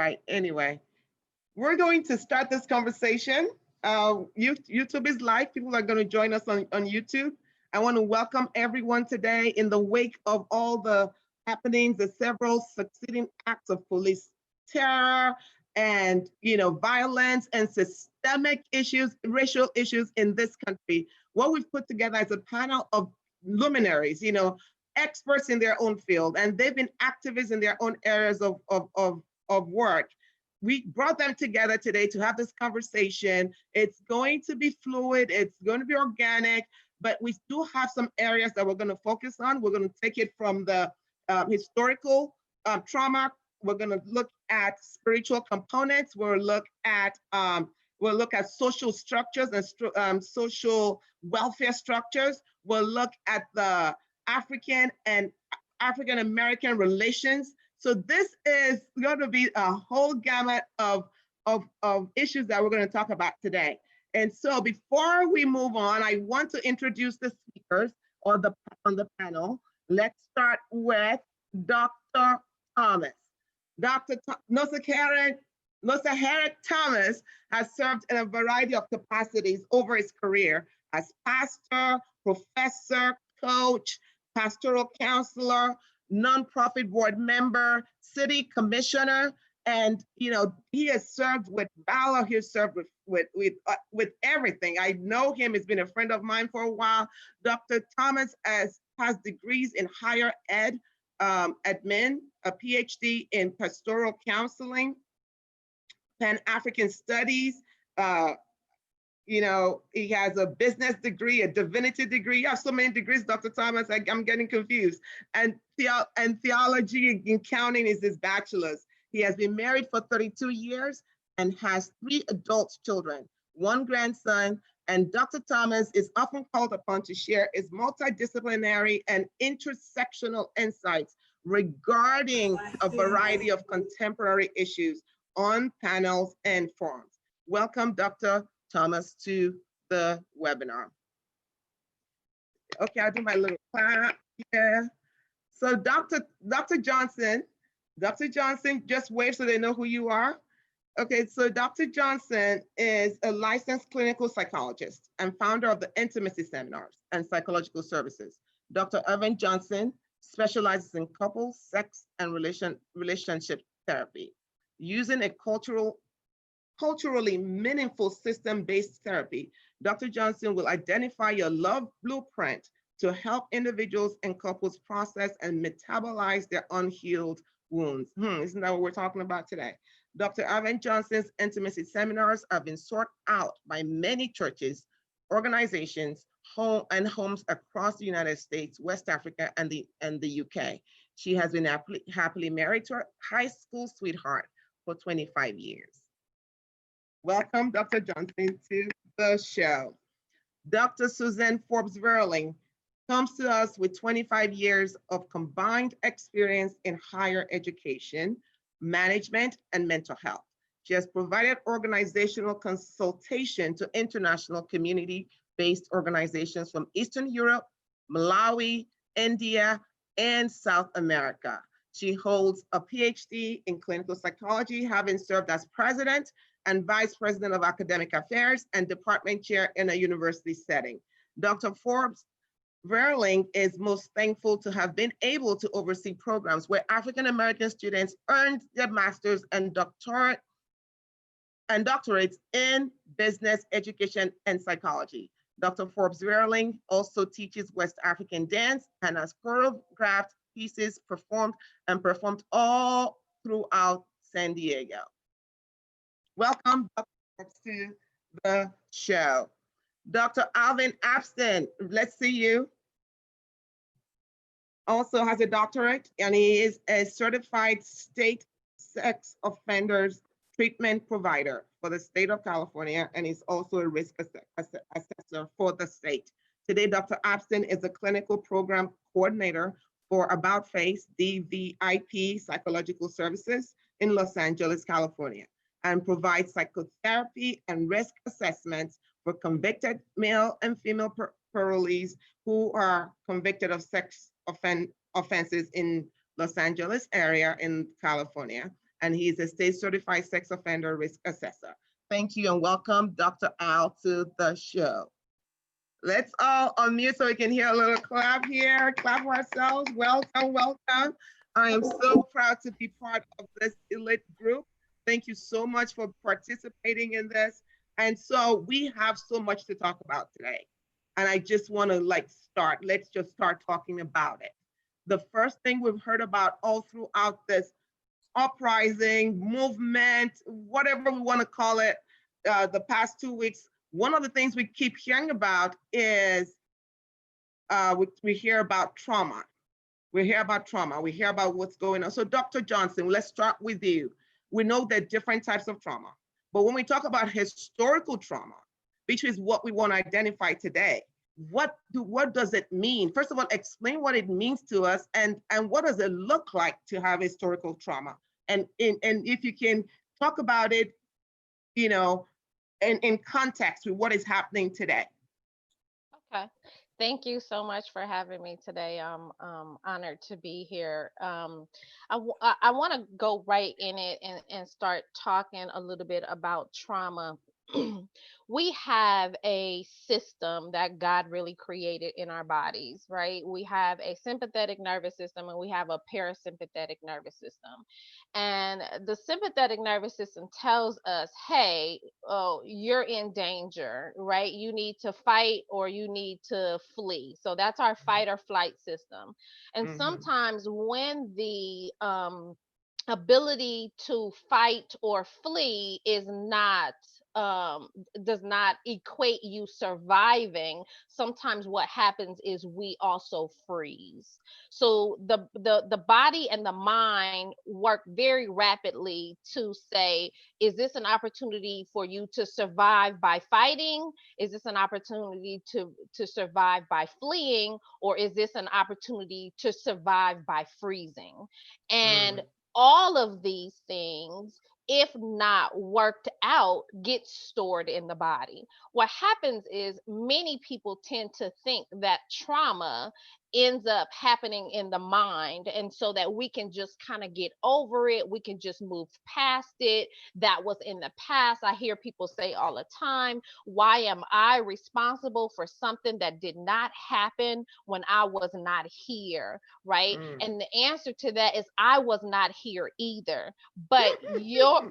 right, anyway, we're going to start this conversation. YouTube is live. People are going to join us on YouTube. I want to welcome everyone today in the wake of all the happenings, the several succeeding acts of police terror and violence and systemic issues, racial issues in this country. What we've put together is a panel of luminaries, experts in their own field, and they've been activists in their own areas of work. We brought them together today to have this conversation. It's going to be fluid, it's going to be organic, but we do have some areas that we're going to focus on. We're going to take it from the historical trauma. We're going to look at spiritual components. We'll look at social structures and social welfare structures. We'll look at the African and African American relations. So this is going to be a whole gamut of issues that we're going to talk about today. And so before we move on, I want to introduce the speakers on the panel. Let's start with Dr. Thomas. Dr. Nosakheret Thomas has served in a variety of capacities over his career as pastor, professor, coach, pastoral counselor, nonprofit board member, city commissioner, and he has served with valor. He has served with everything. I know him. He's been a friend of mine for a while. Dr. Thomas has degrees in higher ed, admin, a PhD in pastoral counseling, Pan-African studies. He has a business degree, a divinity degree. You have so many degrees, Dr. Thomas, I'm getting confused. And theology and counting is his bachelor's. He has been married for 32 years and has 3 adult children, 1 grandson, and Dr. Thomas is often called upon to share his multidisciplinary and intersectional insights regarding a variety of contemporary issues on panels and forums. Welcome, Dr. Thomas, to the webinar. Okay, I'll do my little clap here. So Dr. Johnson, just wave so they know who you are. Okay, so Dr. Johnson is a licensed clinical psychologist and founder of the Intimacy Seminars and Psychological Services. Dr. Irvin Johnson specializes in couples, sex, and relationship therapy. Using a culturally meaningful system-based therapy, Dr. Johnson will identify your love blueprint to help individuals and couples process and metabolize their unhealed wounds. Isn't that what we're talking about today? Dr. Irvin Johnson's intimacy seminars have been sought out by many churches, organizations, homes across the United States, West Africa, and the UK. She has been happily married to her high school sweetheart for 25 years. Welcome, Dr. Johnson, to the show. Dr. Suzanne Forbes-Vierling comes to us with 25 years of combined experience in higher education, management, and mental health. She has provided organizational consultation to international community-based organizations from Eastern Europe, Malawi, India, and South America. She holds a PhD in clinical psychology, having served as president and vice president of academic affairs and department chair in a university setting. Dr. Forbes-Vierling is most thankful to have been able to oversee programs where African-American students earned their master's and doctorates in business, education, and psychology. Dr. Forbes-Vierling also teaches West African dance and has choreographed pieces performed all throughout San Diego. Welcome to the show. Dr. Alvin Abston, let's see you. Also has a doctorate, and he is a certified state sex offenders treatment provider for the state of California, and he's also a risk assessor for the state. Today, Dr. Abston is a clinical program coordinator for About Face DVIP Psychological Services in Los Angeles, California, and provides psychotherapy and risk assessments for convicted male and female parolees who are convicted of sex offenses in Los Angeles area in California. and he is a state certified sex offender risk assessor. Thank you and welcome Dr. Al to the show. Let's all unmute so we can hear a little clap here. Clap for ourselves. Welcome, welcome. I am so proud to be part of this elite group. Thank you so much for participating in this. And so we have so much to talk about today. And I just want to let's just start talking about it. The first thing we've heard about all throughout this uprising, movement, whatever we want to call it, the past 2 weeks, one of the things we keep hearing about is we hear about trauma. We hear about trauma. We hear about what's going on. So Dr. Johnson, let's start with you. We know there are different types of trauma, but when we talk about historical trauma, which is what we want to identify today, what does it mean? First of all, explain what it means to us, and what does it look like to have historical trauma? And if you can talk about it, you know, in context with what is happening today. Okay. Thank you so much for having me today. I'm honored to be here. I want to go right in it and start talking a little bit about trauma. We have a system that God really created in our bodies, right? We have a sympathetic nervous system and we have a parasympathetic nervous system. And the sympathetic nervous system tells us, hey, oh, you're in danger, right? You need to fight or you need to flee. So that's our fight or flight system. And sometimes when the ability to fight or flee is not does not equate you surviving, sometimes what happens is we also freeze. So the body and the mind work very rapidly to say, is this an opportunity for you to survive by fighting? Is this an opportunity to survive by fleeing? Or is this an opportunity to survive by freezing? And all of these things, if not worked out, get stored in the body. What happens is many people tend to think that trauma ends up happening in the mind, and so that we can just kind of get over it, we can just move past it. That was in the past. I hear people say all the time, why am I responsible for something that did not happen when I was not here, right? And the answer to that is I was not here either, but your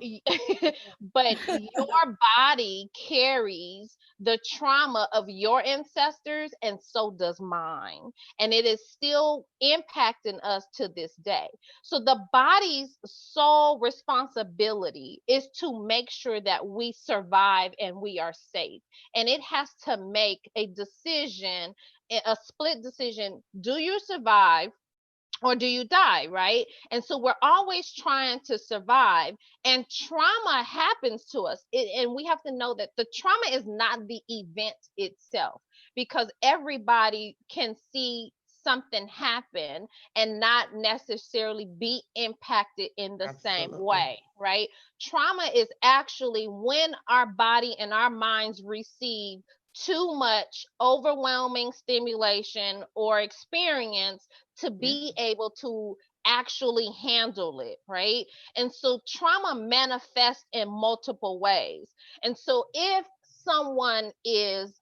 but your body carries the trauma of your ancestors, and so does mine, and it is still impacting us to this day. So the body's sole responsibility is to make sure that we survive and we are safe, and it has to make a decision, a split decision. Do you survive or do you die, right? And so we're always trying to survive, and trauma happens to us. And we have to know that the trauma is not the event itself, because everybody can see something happen and not necessarily be impacted in the same way, right? Trauma is actually when our body and our minds receive too much overwhelming stimulation or experience to be able to actually handle it, right? And so trauma manifests in multiple ways. And so if someone is,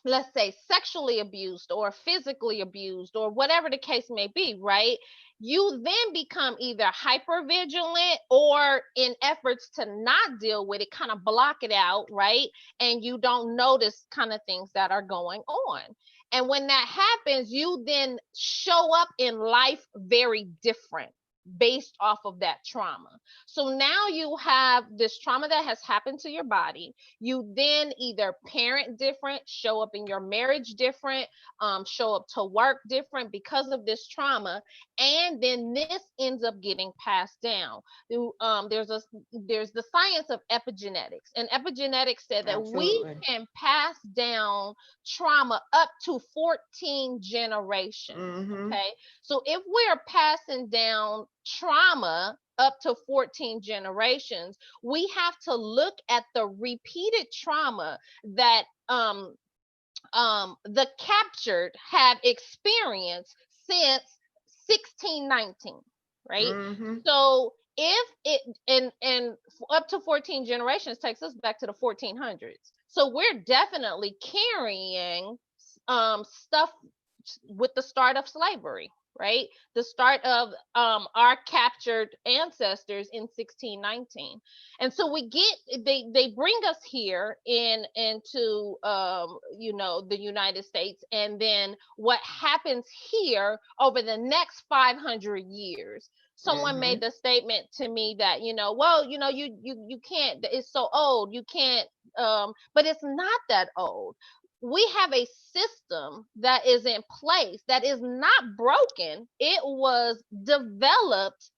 let's say, sexually abused or physically abused or whatever the case may be, right? You then become either hyper vigilant, or in efforts to not deal with it, kind of block it out, right? And you don't notice kind of things that are going on. And when that happens, you then show up in life very different based off of that trauma. So now you have this trauma that has happened to your body. You then either parent different, show up in your marriage different, show up to work different because of this trauma, and then this ends up getting passed down. There's the science of epigenetics, and epigenetics said that we can pass down trauma up to 14 generations. Okay, so if we're passing down trauma up to 14 generations, we have to look at the repeated trauma that the captured have experienced since 1619, right? So if it and up to 14 generations takes us back to the 1400s. So we're definitely carrying stuff with the start of slavery, right? The start of our captured ancestors in 1619. And so we get they bring us here into the United States, and then what happens here over the next 500 years. Someone made the statement to me that, well, you can't, it's so old, you can't, but it's not that old. We have a system that is in place that is not broken. It was developed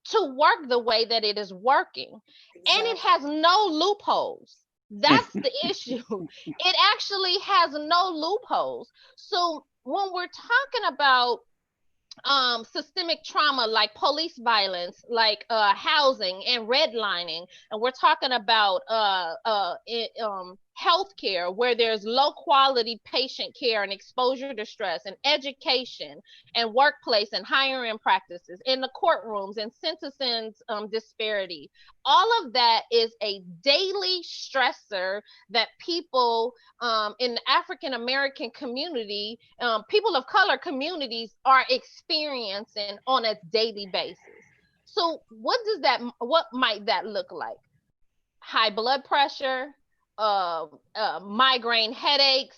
to work the way that it is working. And it has no loopholes. That's the issue. It actually has no loopholes. So when we're talking about systemic trauma like police violence, like housing and redlining, and we're talking about healthcare where there's low quality patient care and exposure to stress, and education and workplace and hiring practices in the courtrooms and sentencing disparity. All of that is a daily stressor that people in the African American community, people of color communities are experiencing on a daily basis. So what might that look like? High blood pressure, migraine headaches,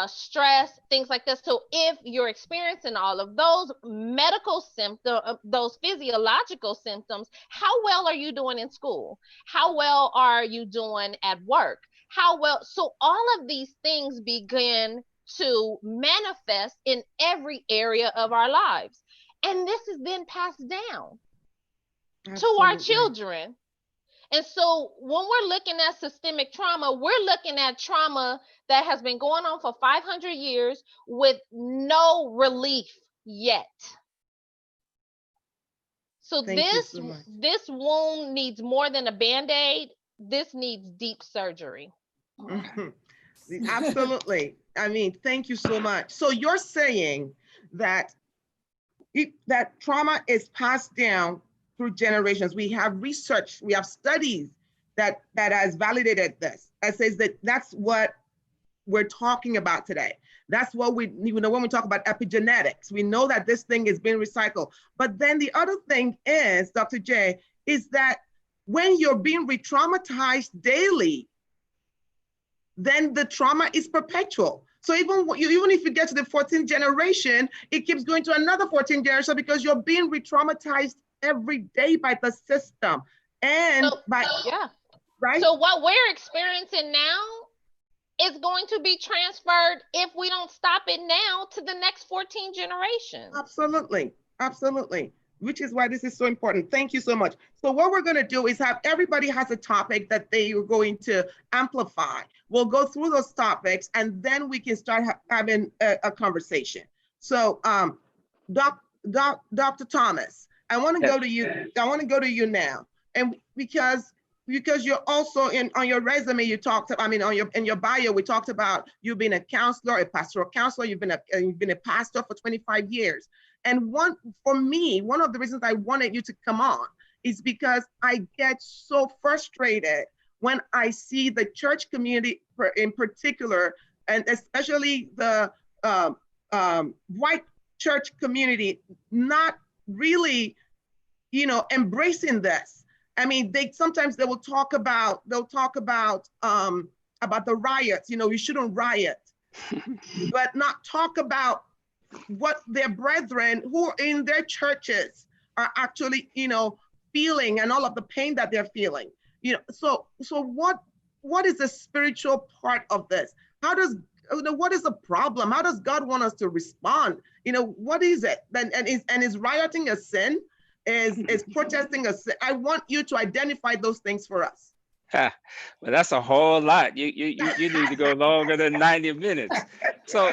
stress, things like this. So if you're experiencing all of those medical symptoms, those physiological symptoms, how well are you doing in school? How well are you doing at work? How well? So all of these things begin to manifest in every area of our lives. And this is then passed down to our children. And so when we're looking at systemic trauma, we're looking at trauma that has been going on for 500 years with no relief yet. So this wound needs more than a Band-Aid. This needs deep surgery. Absolutely. I mean, thank you so much. So you're saying that that trauma is passed down through generations. We have research, we have studies that has validated this. That says that that's what we're talking about today. That's what we, when we talk about epigenetics, we know that this thing is being recycled. But then the other thing is, Dr. J, is that when you're being re-traumatized daily, then the trauma is perpetual. So even if you get to the 14th generation, it keeps going to another 14th generation because you're being re-traumatized every day by the system. And right? So what we're experiencing now is going to be transferred, if we don't stop it now, to the next 14 generations. Absolutely, absolutely. Which is why this is so important. Thank you so much. So what we're going to do is have everybody has a topic that they are going to amplify. We'll go through those topics and then we can start having a conversation. So Dr. Thomas, I want to go to you. I want to go to you now. And because you're also on your resume, you talked, I mean, in your bio, we talked about you being a counselor, a pastoral counselor, you've been a pastor for 25 years. And for me, one of the reasons I wanted you to come on is because I get so frustrated when I see the church community in particular, and especially the white church community, not really, embracing this. I mean, sometimes they will talk about the riots, you shouldn't riot, but not talk about what their brethren who are in their churches are actually, feeling, and all of the pain that they're feeling. So what is the spiritual part of this? What is the problem? How does God want us to respond? What is it? And is rioting a sin? Is protesting a sin? I want you to identify those things for us. Well, that's a whole lot. You need to go longer than 90 minutes. So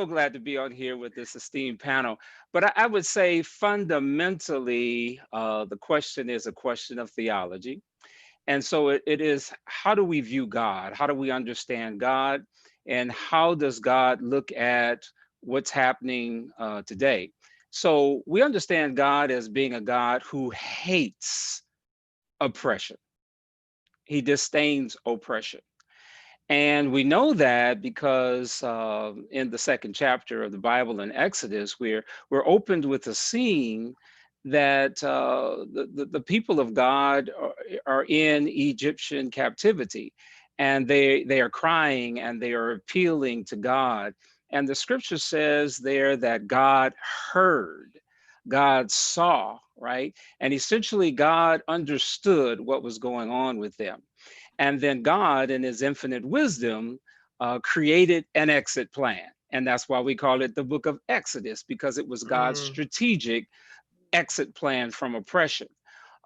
glad to be on here with this esteemed panel. But I would say fundamentally, the question is a question of theology. And so it is, how do we view God? How do we understand God? And how does God look at what's happening today? So we understand God as being a God who hates oppression. He disdains oppression. And we know that because in the second chapter of the Bible in Exodus, we're opened with a scene that the people of God are in Egyptian captivity, and they are crying and they are appealing to God. And the scripture says there that God heard, God saw, right? And essentially, God understood what was going on with them. And then God, in his infinite wisdom, created an exit plan. And that's why we call it the book of Exodus, because it was God's Mm. strategic exit plan from oppression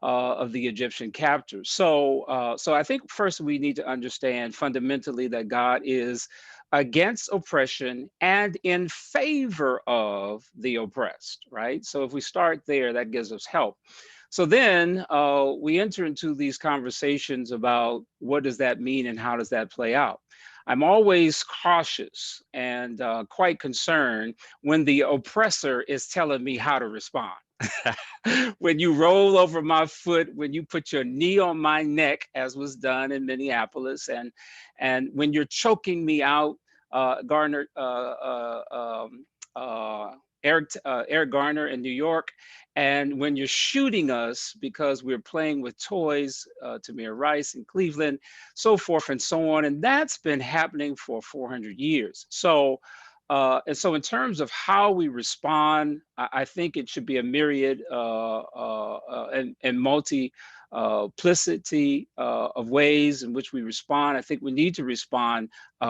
of the Egyptian captors. So I think first we need to understand fundamentally that God is against oppression and in favor of the oppressed, right? So if we start there, that gives us help. So then we enter into these conversations about what does that mean and how does that play out. I'm always cautious and quite concerned when the oppressor is telling me how to respond. When you roll over my foot, when you put your knee on my neck, as was done in Minneapolis, and when you're choking me out, Garner, Eric Garner in New York, and when you're shooting us because we're playing with toys, Tamir Rice in Cleveland, so forth and so on, and that's been happening for 400 years. And so in terms of how we respond, I think it should be a myriad and multiplicity of ways in which we respond. I think we need to respond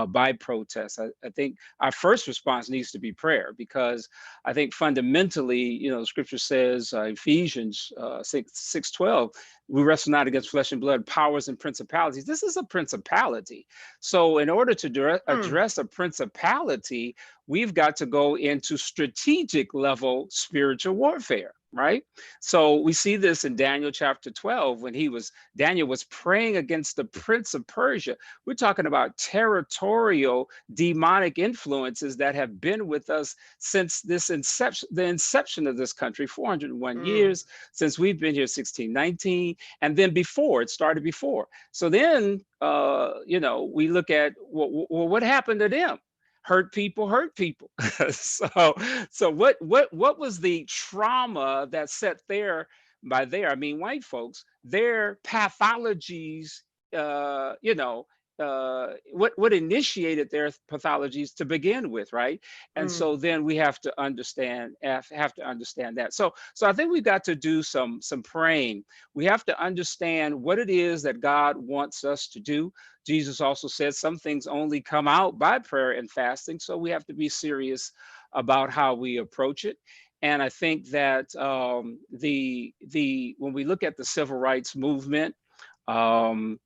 by protest. I think our first response needs to be prayer, because I think fundamentally, Scripture says, Ephesians 6:12, we wrestle not against flesh and blood, powers and principalities. This is a principality. So in order to address a principality, we've got to go into strategic level spiritual warfare, right? So we see this in Daniel chapter 12 when Daniel was praying against the prince of Persia. We're talking about territorial demonic influences that have been with us since the inception of this country, 401 years, since we've been here, 1619, and then before, it started before. So then, we look at, well, what happened to them? Hurt people. So what was the trauma that set there by there? I mean, white folks, their pathologies, what initiated their pathologies to begin with, right? And so then we have to understand that. So I think we've got to do some praying. We have to understand what it is that God wants us to do. Jesus also said some things only come out by prayer and fasting. So we have to be serious about how we approach it. And I think that when we look at the civil rights movement, there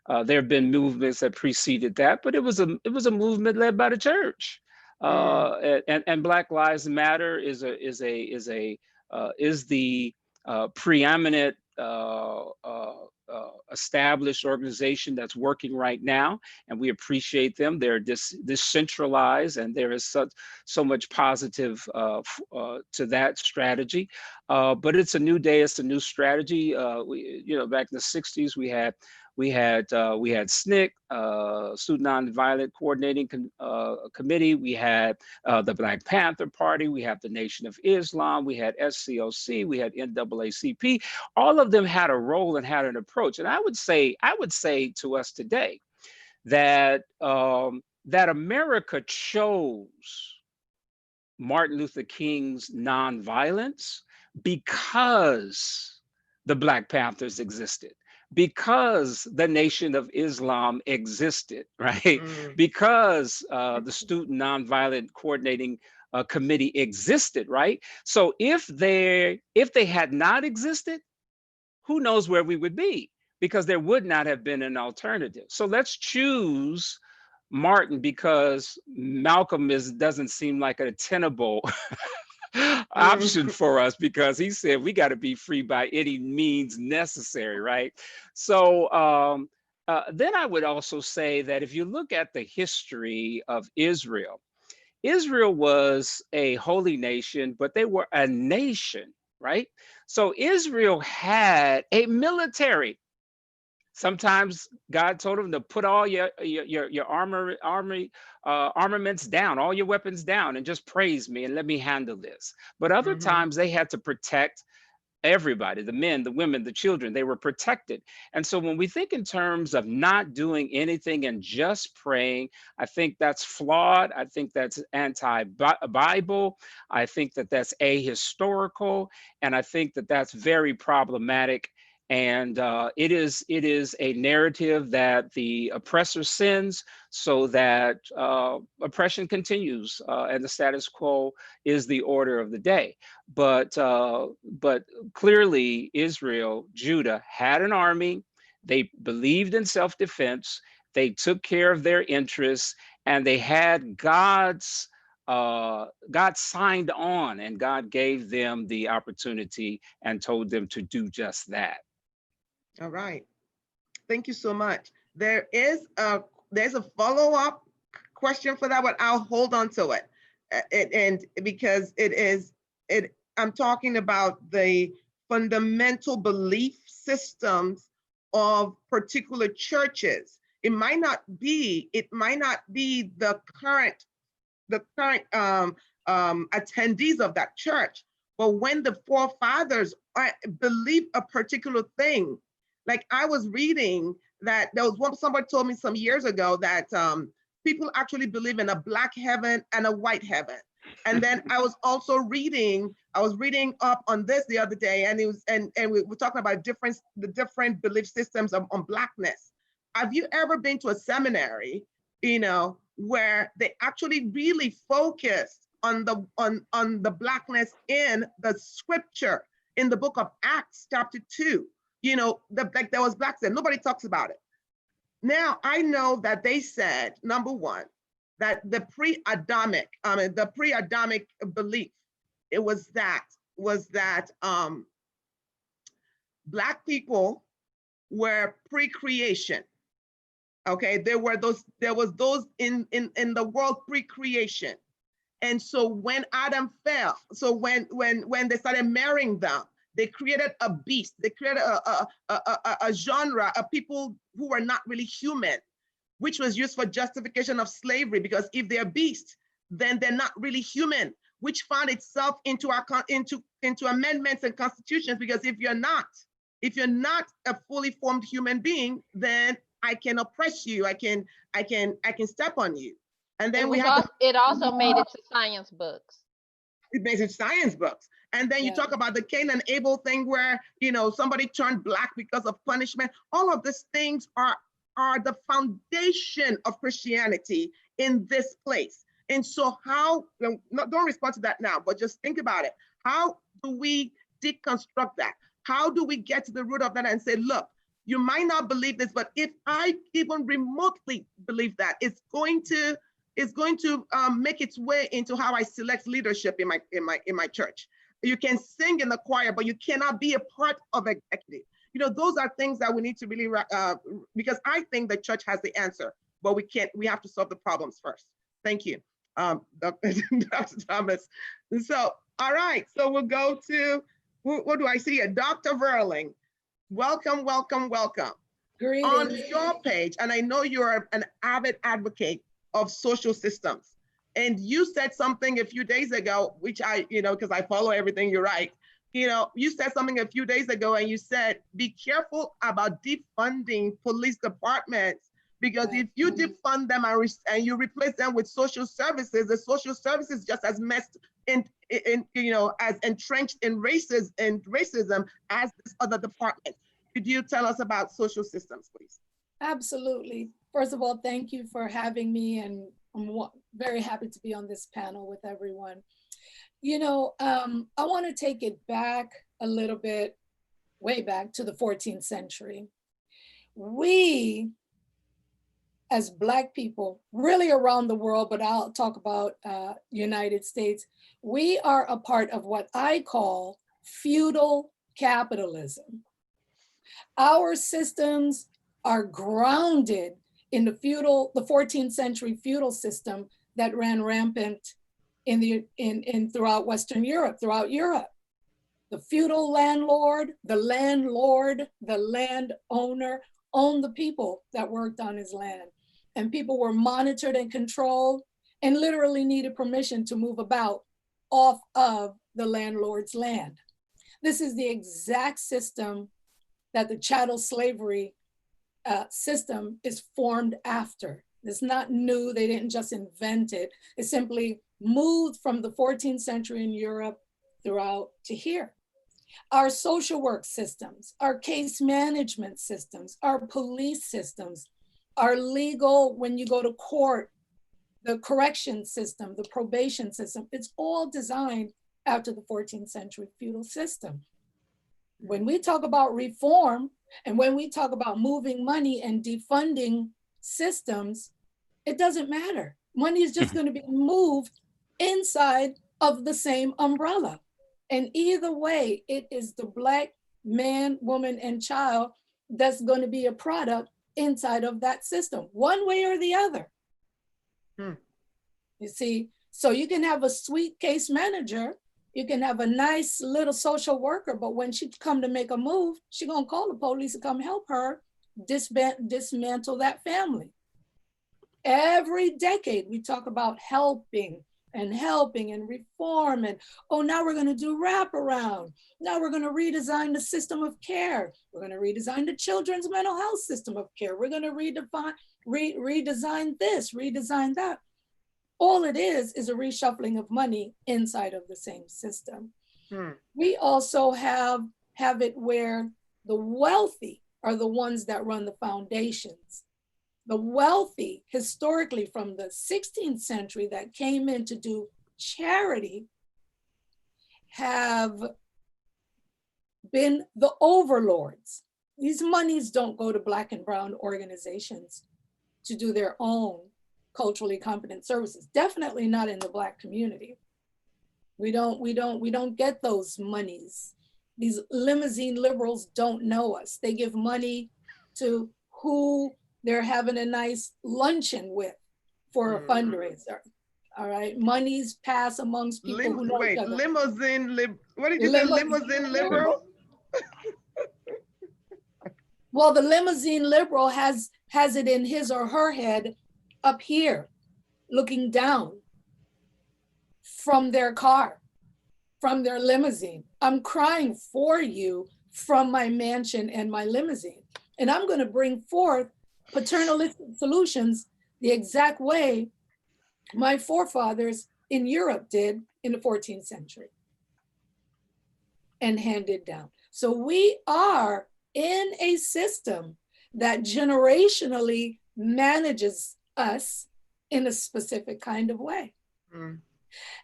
have been movements that preceded that, but it was a movement led by the church. And Black Lives Matter is the preeminent established organization that's working right now, and we appreciate them. They're decentralized, and there is so much positive to that strategy. But it's a new day. It's a new strategy. Back in the '60s, we had SNCC, Student Nonviolent Coordinating Committee. We had the Black Panther Party. We have the Nation of Islam. We had SCOC. We had NAACP. All of them had a role and had an approach. And I would say to us today that that America chose Martin Luther King's nonviolence because the Black Panthers existed, because the Nation of Islam existed, right? Because the Student Nonviolent Coordinating Committee existed, right? So if they had not existed, who knows where we would be, because there would not have been an alternative. So let's choose Martin, because Malcolm doesn't seem like a tenable option for us, because he said we got to be free by any means necessary, right? So then I would also say that if you look at the history of Israel, Israel was a holy nation, but they were a nation, right? So Israel had a military. Sometimes God told them to put all your armaments down, all your weapons down, and just praise me and let me handle this. But other Mhm. times they had to protect everybody, the men, the women, the children. They were protected. And so when we think in terms of not doing anything and just praying, I think that's flawed. I think that's anti-Bible. I think that that's ahistorical, and I think that that's very problematic. And it is a narrative that the oppressor sends so that oppression continues, and the status quo is the order of the day. But clearly Israel, Judah had an army. They believed in self-defense. They took care of their interests, and they had God signed on, and God gave them the opportunity and told them to do just that. All right. Thank you so much. There's a follow-up question for that, but I'll hold on to it. And because I'm talking about the fundamental belief systems of particular churches. It might not be the current attendees of that church, but when the forefathers believe a particular thing, like I was reading that somebody told me some years ago that people actually believe in a black heaven and a white heaven. And then I was reading up on this the other day, and we were talking about the different belief systems on blackness. Have you ever been to a seminary, where they actually really focused on the blackness in the scripture, in the book of Acts chapter 2? Like there was blacks there. Nobody talks about it. Now I know that they said, number one, that the pre-Adamic belief, it was that black people were pre-creation. Okay, there was those in the world pre-creation. And so when Adam fell, so when they started marrying them, they created a beast. They created a genre of people who were not really human, which was used for justification of slavery, because if they're beasts, then they're not really human, which found itself into amendments and constitutions, because if you're not a fully formed human being, then I can oppress you. I can step on you. And then it also made it to science books. It makes it science books. And then you talk about the Cain and Abel thing where, somebody turned black because of punishment. All of these things are the foundation of Christianity in this place. And so don't respond to that now, but just think about it. How do we deconstruct that? How do we get to the root of that and say, look, you might not believe this, but if I even remotely believe that, it's going to make its way into how I select leadership in my church. You can sing in the choir, but you cannot be a part of executive. Those are things that we need to really, because I think the church has the answer, but we have to solve the problems first. Thank you, Dr. Thomas. So, all right, so we'll go to, what do I see here? Dr. Vierling, welcome, welcome, welcome. Greetings. On your page, and I know you're an avid advocate of social systems, and you said something a few days ago, which I, because I follow everything you write, you said something a few days ago, and you said, be careful about defunding police departments, because if you defund them and you replace them with social services, the social services just as messed in as entrenched in racism as this other department. Could you tell us about social systems, please? Absolutely. First of all, thank you for having me, and I'm very happy to be on this panel with everyone. I want to take it back a little bit, way back to the 14th century. We, as Black people, really around the world, but I'll talk about United States, we are a part of what I call feudal capitalism. Our systems are grounded in the 14th century feudal system that ran rampant throughout Western Europe, throughout Europe. The feudal landlord, the landowner owned the people that worked on his land. And people were monitored and controlled and literally needed permission to move about off of the landlord's land. This is the exact system that the chattel slavery system is formed after. It's not new, they didn't just invent it. It simply moved from the 14th century in Europe throughout to here. Our social work systems, our case management systems, our police systems, our legal, when you go to court, the correction system, the probation system, it's all designed after the 14th century feudal system. When we talk about reform and when we talk about moving money and defunding systems, it doesn't matter. Money is just going to be moved inside of the same umbrella. And either way, it is the Black man, woman, and child that's going to be a product inside of that system, one way or the other. You see, so you can have a sweet case manager, you can have a nice little social worker, but when she come to make a move, she gonna call the police to come help her dismantle that family. Every decade, we talk about helping and reform, and oh, now we're gonna do wraparound. Now we're gonna redesign the system of care. We're gonna redesign the children's mental health system of care. We're gonna redesign this, redesign that. All it is a reshuffling of money inside of the same system. We also have it where the wealthy are the ones that run the foundations. The wealthy, historically from the 16th century that came in to do charity, have been the overlords. These monies don't go to Black and brown organizations to do their own culturally competent services. Definitely not in the Black community. We don't get those monies. These limousine liberals don't know us. They give money to who they're having a nice luncheon with for a fundraiser. All right, monies pass amongst people who know each other. What did you say? Limousine liberal? Well, the limousine liberal has it in his or her head up here, looking down from their car, from their limousine. I'm crying for you from my mansion and my limousine. And I'm going to bring forth paternalistic solutions the exact way my forefathers in Europe did in the 14th century and handed down. So we are in a system that generationally manages us in a specific kind of way.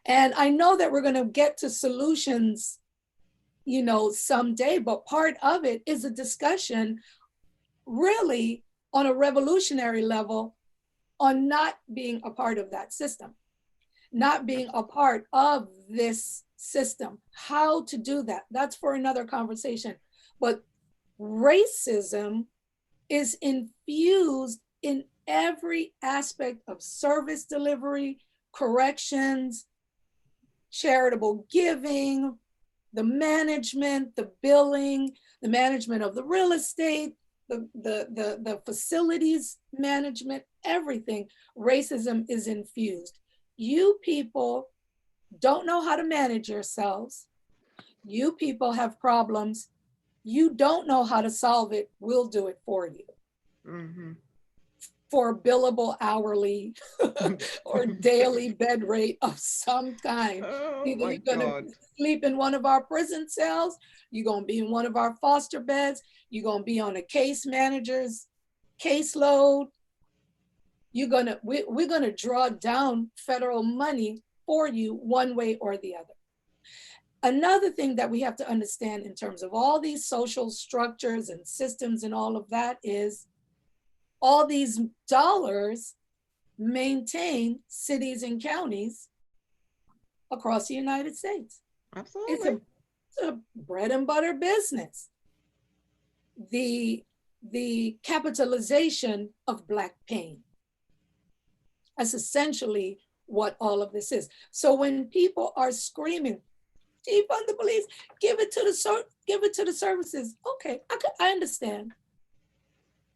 And I know that we're going to get to solutions, you know, someday, but part of it is a discussion really on a revolutionary level on not being a part of that system, not being a part of this system. How to do that, that's for another conversation. But racism is infused in every aspect of service delivery, corrections, charitable giving, the management, the billing, the management of the real estate, the facilities management, everything. Racism is infused. You people don't know how to manage yourselves. You people have problems. You don't know how to solve it. We'll do it for you. For billable hourly or daily bed rate of some kind. Either you're gonna sleep in one of our prison cells, you're gonna be in one of our foster beds, you're gonna be on a case manager's caseload. We're gonna draw down federal money for you one way or the other. Another thing that we have to understand in terms of all these social structures and systems and all of that is all these dollars maintain cities and counties across the United States. Absolutely. It's a bread and butter business. The capitalization of Black pain. That's essentially what all of this is. So when people are screaming, defund the police, give it to the services. Okay, I understand.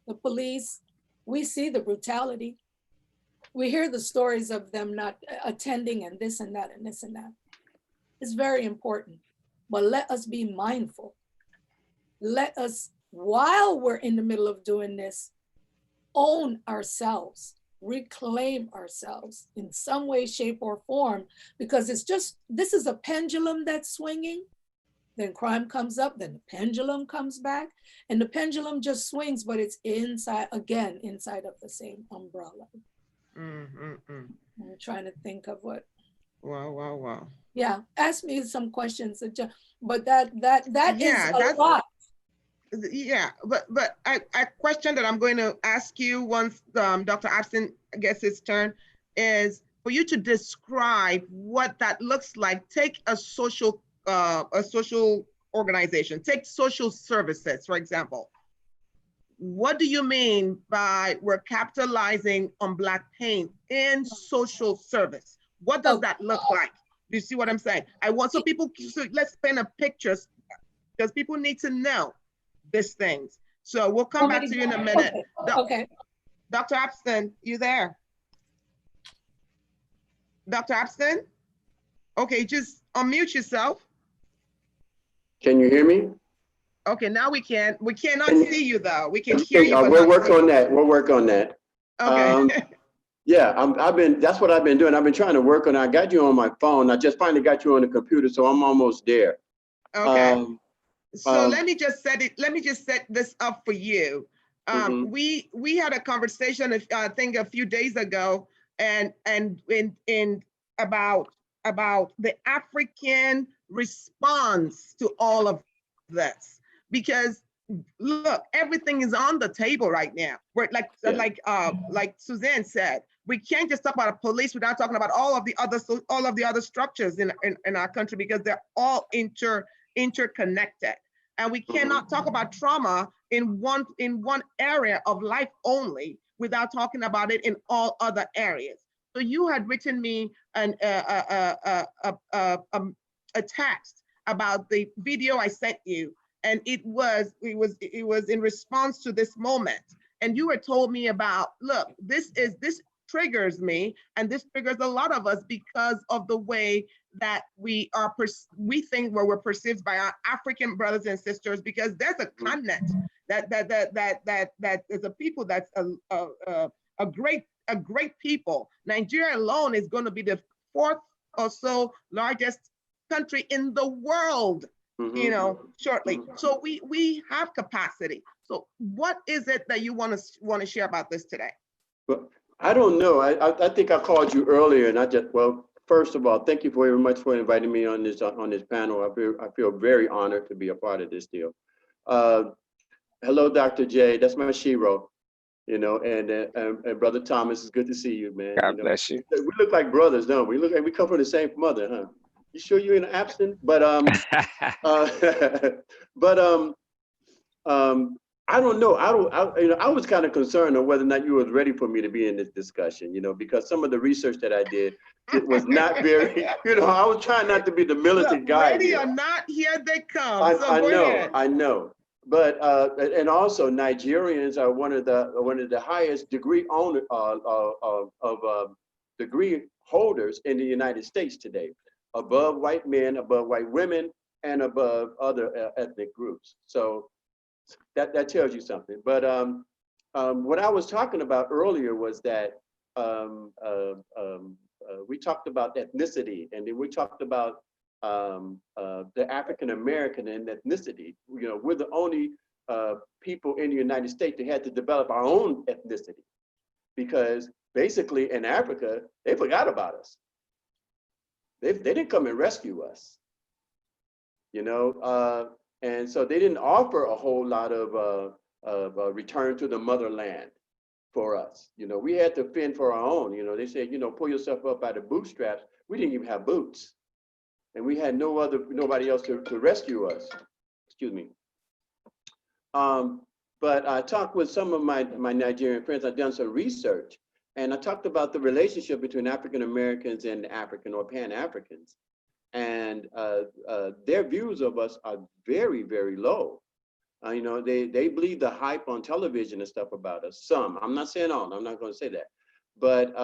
The police, we see the brutality. We hear the stories of them not attending and this and that and this and that. It's very important, but let us be mindful. Let us, while we're in the middle of doing this, own ourselves, reclaim ourselves in some way, shape, or form, because it's just, this is a pendulum that's swinging. Then crime comes up, then the pendulum comes back, and the pendulum just swings, but it's inside, again, inside of the same umbrella. I'm trying to think of what. Wow. Yeah, ask me some questions, but that is a lot. Yeah, but a question that I'm going to ask you once Dr. Abston gets his turn is for you to describe what that looks like. Take a social organization, take social services, for example. What do you mean by we're capitalizing on Black pain in social service? What does that look like? Do you see what I'm saying? I want so let's paint a picture because people need to know these things. So we'll come back to you in a minute. Okay. Dr. Abston, you there? Dr. Abston? Okay, just unmute yourself. Can you hear me? Okay, now we can. We cannot see you though. We can hear you. We'll work on that. We'll work on that. Okay. Yeah, that's what I've been doing. I've been trying to work on it. I got you on my phone. I just finally got you on the computer, so I'm almost there. Okay. So let me just set this up for you. We had a conversation, I think a few days ago, and about the African response to all of this, because look, everything is on the table right now. We're like Suzanne said, we can't just talk about police without talking about all of the other structures in our country, because they're all interconnected. And we cannot talk about trauma in one area of life only without talking about it in all other areas. So you had written me a text about the video I sent you, and it was in response to this moment. And you had told me about, look, this triggers me, and this triggers a lot of us because of the way that we think where we're perceived by our African brothers and sisters, because there's a continent that is a people that's a great people. Nigeria alone is going to be the 4th or so largest country in the world, shortly. So we have capacity. So what is it that you want to share about this today? Well, I don't know. I think I called you earlier, and first of all, thank you very much for inviting me on this panel. I feel very honored to be a part of this deal. Hello, Dr. J. That's my shero, and Brother Thomas. It's good to see you, man. God bless you. We look like brothers, don't we? We look like we come from the same mother, huh? You sure you're in Abston? But I don't know. I was kind of concerned on whether or not you were ready for me to be in this discussion, because some of the research that I did, it was not very, I was trying not to be the militant guy. Ready or not, here they come. I know. But and also Nigerians are one of the highest degree degree holders in the United States today, above white men, above white women, and above other ethnic groups. So that tells you something. But what I was talking about earlier was that we talked about ethnicity, and then we talked about the African American and ethnicity. We're the only people in the United States that had to develop our own ethnicity, because basically in Africa, they forgot about us. They didn't come and rescue us, and so they didn't offer a whole lot of return to the motherland for us. We had to fend for our own. They said, pull yourself up by the bootstraps. We didn't even have boots, and we had nobody else to rescue us. Excuse me. But I talked with some of my Nigerian friends. I've done some research, And I talked about the relationship between African Americans and African or Pan-Africans. And their views of us are very, very low. You know, they believe the hype on television and stuff about us. Some, I'm not saying all, I'm not going to say that. But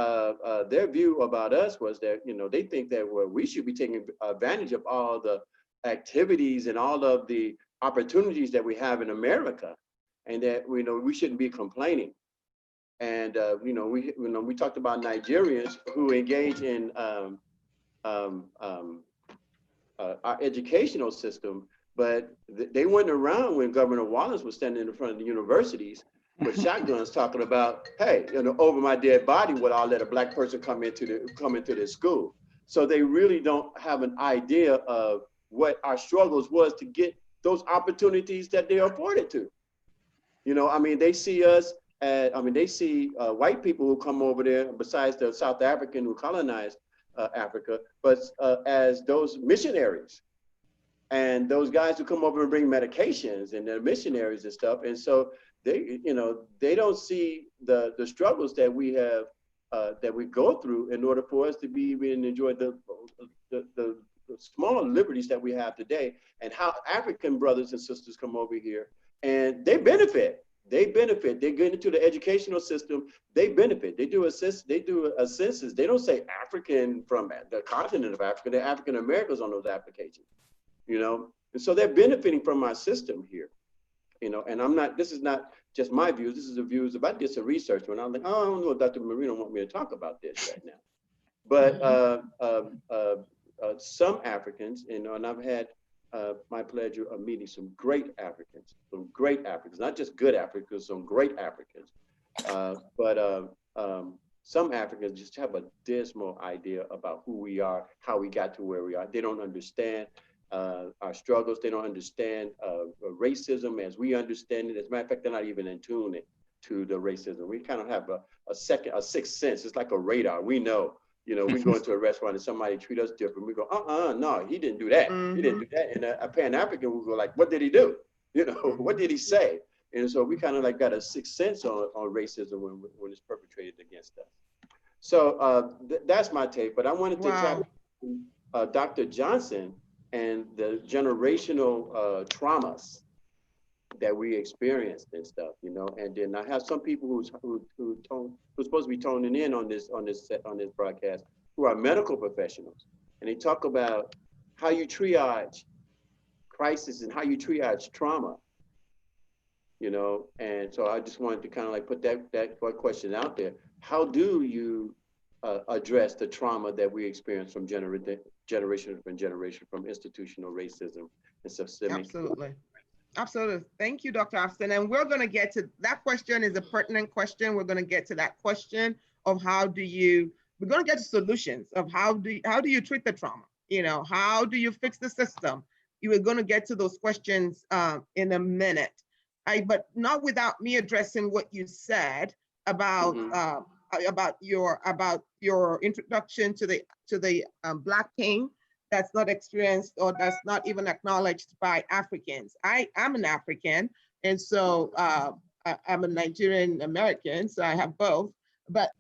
their view about us was that, you know, they think that we should be taking advantage of all the activities and all of the opportunities that we have in America, and that, you know, we shouldn't be complaining. And you know, we talked about Nigerians who engage in our educational system, but they weren't around when Governor Wallace was standing in front of the universities with shotguns talking about, hey, you know, over my dead body, would I let a Black person come into this school? So they really don't have an idea of what our struggles was to get those opportunities that they're afforded to. You know, I mean, they see us as, I mean, they see white people who come over there, besides the South African who colonized Africa, but as those missionaries and those guys who come over and bring medications, and they're missionaries and stuff. And so they, you know, they don't see the struggles that we have, that we go through in order for us to be able to enjoy the small liberties that we have today, and how African brothers and sisters come over here and they benefit. They benefit. They get into the educational system. They benefit. They do a census. They don't say African from the continent of Africa. They're African Americans on those applications, you know. And so they're benefiting from our system here, you know. And I'm not. This is not just my views. This is the views. If I did some research, when I'm like, oh, I don't know if Dr. Merino want me to talk about this right now. But some Africans, you know, and I've had my pleasure of meeting some great Africans, not just good Africans, some great Africans. But some Africans just have a dismal idea about who we are, how we got to where we are. They don't understand our struggles. They don't understand racism as we understand it. As a matter of fact, they're not even in tune to the racism. We kind of have a sixth sense. It's like a radar. We know. You know, we go into a restaurant and somebody treat us different. We go, no, he didn't do that. He didn't do that. And a Pan-African will go like, what did he do? You know, what did he say? And so we kind of like got a sixth sense on racism when it's perpetrated against us. So that's my take. But I wanted to tap Dr. Johnson and the generational traumas that we experienced and stuff, you know. And then I have some people who's supposed to be toning in on this broadcast, who are medical professionals, and they talk about how you triage crisis and how you triage trauma, you know. And so I just wanted to kind of like put that question out there. How do you address the trauma that we experience from generation from generation, from institutional racism and systemic? Absolutely. Thank you, Dr. Abston. And we're going to get to that question. Is a pertinent question. We're going to get to that question of we're going to get to solutions of how do you treat the trauma? You know, how do you fix the system? You are going to get to those questions in a minute. But not without me addressing what you said about your introduction to the Black pain that's not experienced or that's not even acknowledged by Africans. I am an African, and so I'm a Nigerian American, so I have both. But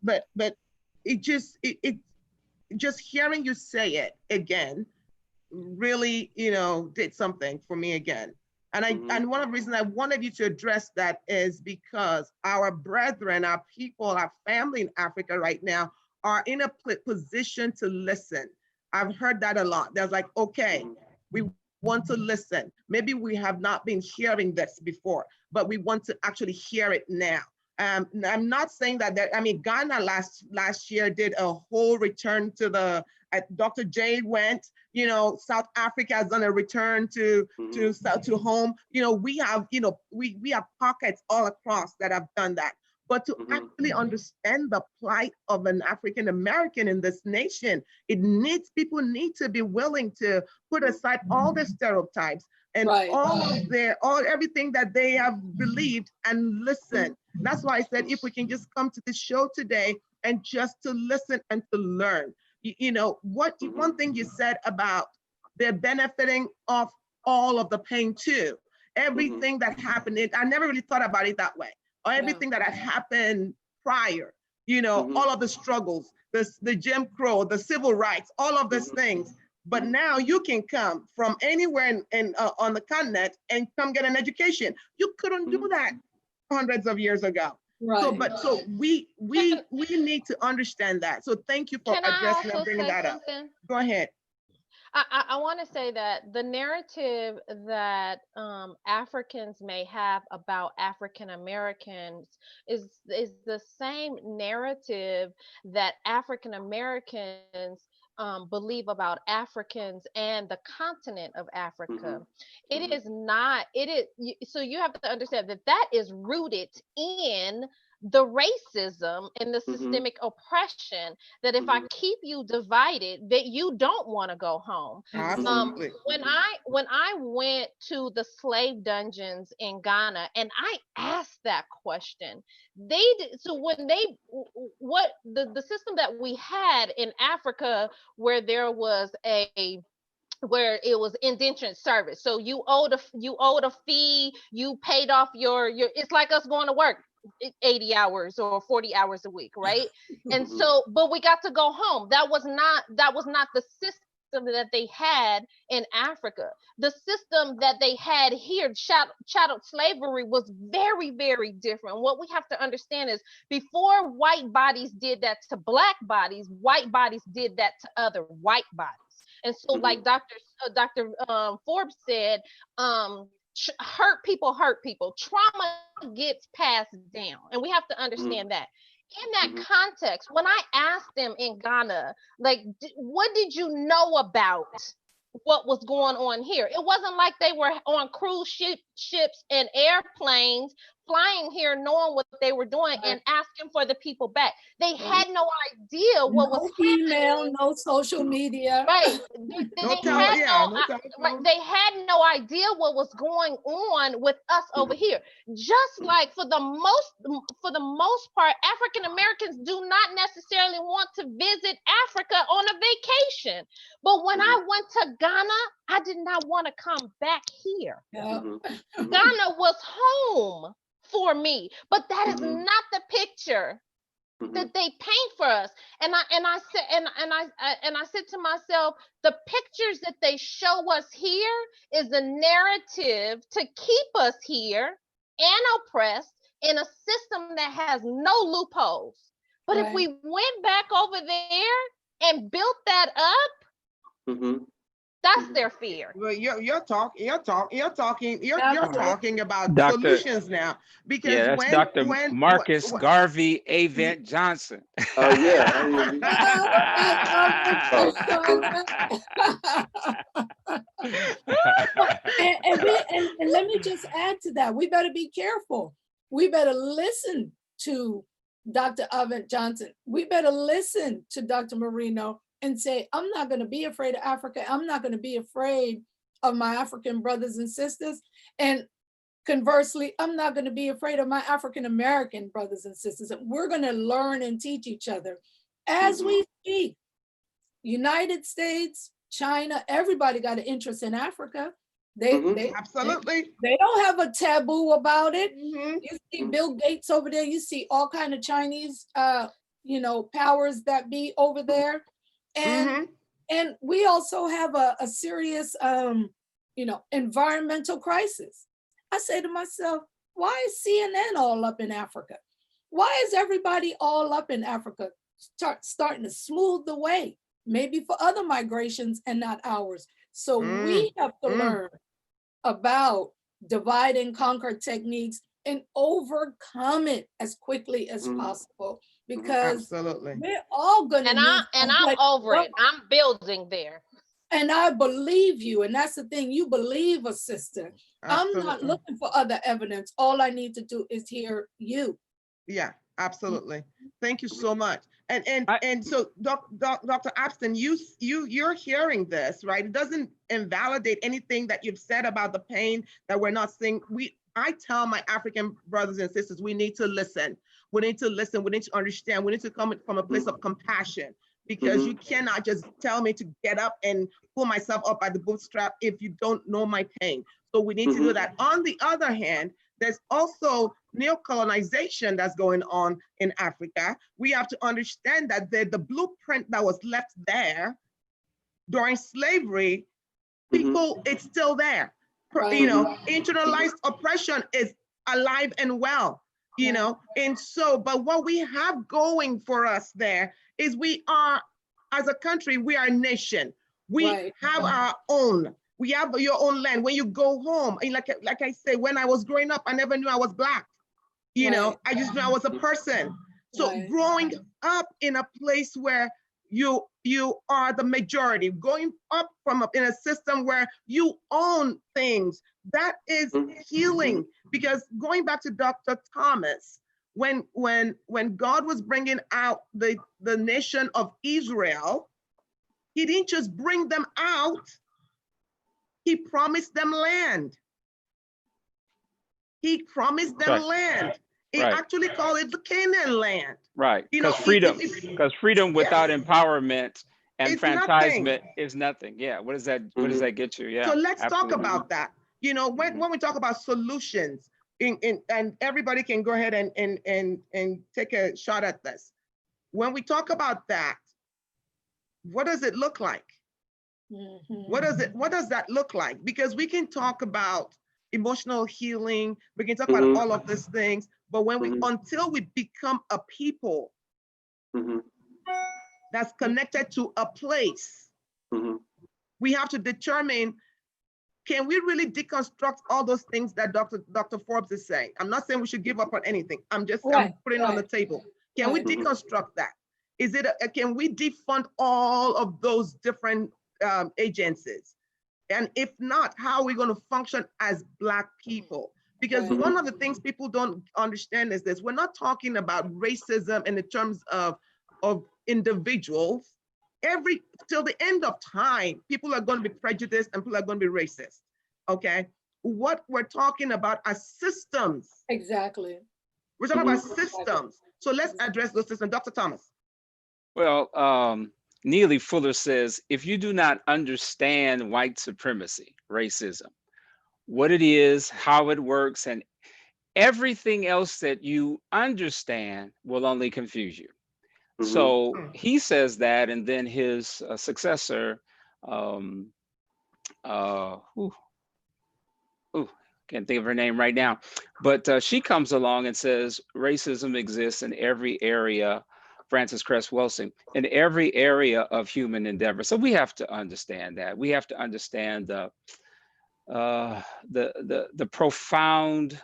it just hearing you say it again really, you know, did something for me again. And and one of the reasons I wanted you to address that is because our brethren, our people, our family in Africa right now are in a position to listen. I've heard that a lot. There's like, okay, we want to listen. Maybe we have not been hearing this before, but we want to actually hear it now. I'm not saying that, Ghana last year did a whole return to Dr. J went, you know, South Africa has done a return to home. You know, we have pockets all across that have done that. But to actually understand the plight of an African American in this nation, people need to be willing to put aside all the stereotypes and everything that they have believed and listen. That's why I said, if we can just come to this show today and just to listen and to learn. You know, one thing you said about they're benefiting off all of the pain too. Everything that happened, I never really thought about it that way. Or everything that had happened prior, you know, all of the struggles, the Jim Crow, the civil rights, all of these things. But now you can come from anywhere on the continent and come get an education. You couldn't do that hundreds of years ago. Right. So we need to understand that. So thank you for Can I addressing and also bringing say that up. something? Go ahead. I want to say that the narrative that Africans may have about African Americans is the same narrative that African Americans believe about Africans and the continent of Africa. It is not. So you have to understand that that is rooted in the racism and the systemic oppression, that if I keep you divided, that you don't want to go home. Absolutely. When I went to the slave dungeons in Ghana and I asked that question, what the system that we had in Africa, where there was where it was indentured service, so you owed a fee, you paid off your it's like us going to work 80 hours or 40 hours a week, right? And so, but we got to go home. That was not the system that they had in Africa. The system that they had here, chattel slavery, was very, very different. What we have to understand is, before white bodies did that to black bodies, white bodies did that to other white bodies. And so, like Dr. Forbes said, hurt people. Trauma gets passed down, and we have to understand that. In that context, when I asked them in Ghana, like, what did you know about what was going on here? It wasn't like they were on cruise ships and airplanes flying here knowing what they were doing and asking for the people back. They had no idea what was happening. Email, no social media. Right. They had no idea what was going on with us over here. Just like for the most part, African Americans do not necessarily want to visit Africa on a vacation. But when I went to Ghana, I did not want to come back here. Ghana was home for me, but that is not the picture that they paint for us. And I said to myself, the pictures that they show us here is a narrative to keep us here and oppressed in a system that has no loopholes. But if we went back over there and built that up, that's their fear. Well, you're talking about Dr. solutions now, because that's Dr. Marcus Garvey Avant Johnson. Oh yeah. And let me just add to that. We better be careful. We better listen to Dr. Avant Johnson. We better listen to Dr. Merino and say, I'm not going to be afraid of Africa. I'm not going to be afraid of my African brothers and sisters. And conversely, I'm not going to be afraid of my African American brothers and sisters. And we're going to learn and teach each other as we speak. United States, China, everybody got an interest in Africa. They absolutely. They don't have a taboo about it. You see Bill Gates over there. You see all kind of Chinese, powers that be over there. And we also have a serious, environmental crisis. I say to myself, why is CNN all up in Africa? Why is everybody all up in Africa, starting to smooth the way, maybe for other migrations and not ours? So we have to learn about divide and conquer techniques and overcome it as quickly as possible. Because we're all gonna I'm over it. I'm building there. And I believe you. And that's the thing. You believe a sister. Absolutely. I'm not looking for other evidence. All I need to do is hear you. Yeah, absolutely. Thank you so much. And so Dr. Abston, you're hearing this, right? It doesn't invalidate anything that you've said about the pain that we're not seeing. I tell my African brothers and sisters, we need to listen. We need to listen. We need to understand. We need to come from a place of compassion, because you cannot just tell me to get up and pull myself up by the bootstrap if you don't know my pain. So we need to do that. On the other hand, There's also neocolonization that's going on in Africa. We have to understand that the blueprint that was left there during slavery, people, it's still there. You know, internalized oppression is alive and well, you know, and so, but what we have going for us there is we are, as a country, we are a nation. We have our own. We have your own land. When you go home, and like I say, when I was growing up, I never knew I was Black. You know, I just knew I was a person. So growing up in a place where you are the majority, going up from in a system where you own things, that is healing. Because going back to Dr. Thomas, when God was bringing out the nation of Israel, he didn't just bring them out, he promised them land. He promised them land. He actually called it the Canaan land. Right, because freedom without empowerment and enfranchisement is nothing. Yeah, what does that get you? Yeah. So let's talk about that. You know, when we talk about solutions, and everybody can go ahead and take a shot at this. When we talk about that, what does it look like? What does that look like? Because we can talk about emotional healing, we can talk about all of these things, but when we until we become a people that's connected to a place, we have to determine, can we really deconstruct all those things that Dr. Forbes is saying? I'm not saying we should give up on anything. I'm just I'm putting it on the table. Can we deconstruct that? Is it can we defund all of those different agencies? And if not, how are we going to function as Black people? Because one of the things people don't understand is this: we're not talking about racism in the terms of individuals. Till the end of time, people are going to be prejudiced and people are going to be racist. Okay, what we're talking about are systems. Exactly. We're talking about systems. So let's address those systems. Dr. Thomas. Well, Neely Fuller says, if you do not understand white supremacy, racism, what it is, how it works, and everything else that you understand will only confuse you. So he says that, and then his successor, can't think of her name right now, but she comes along and says racism exists in every area, Frances Cress Welsing, in every area of human endeavor. So we have to understand that. We have to understand the profound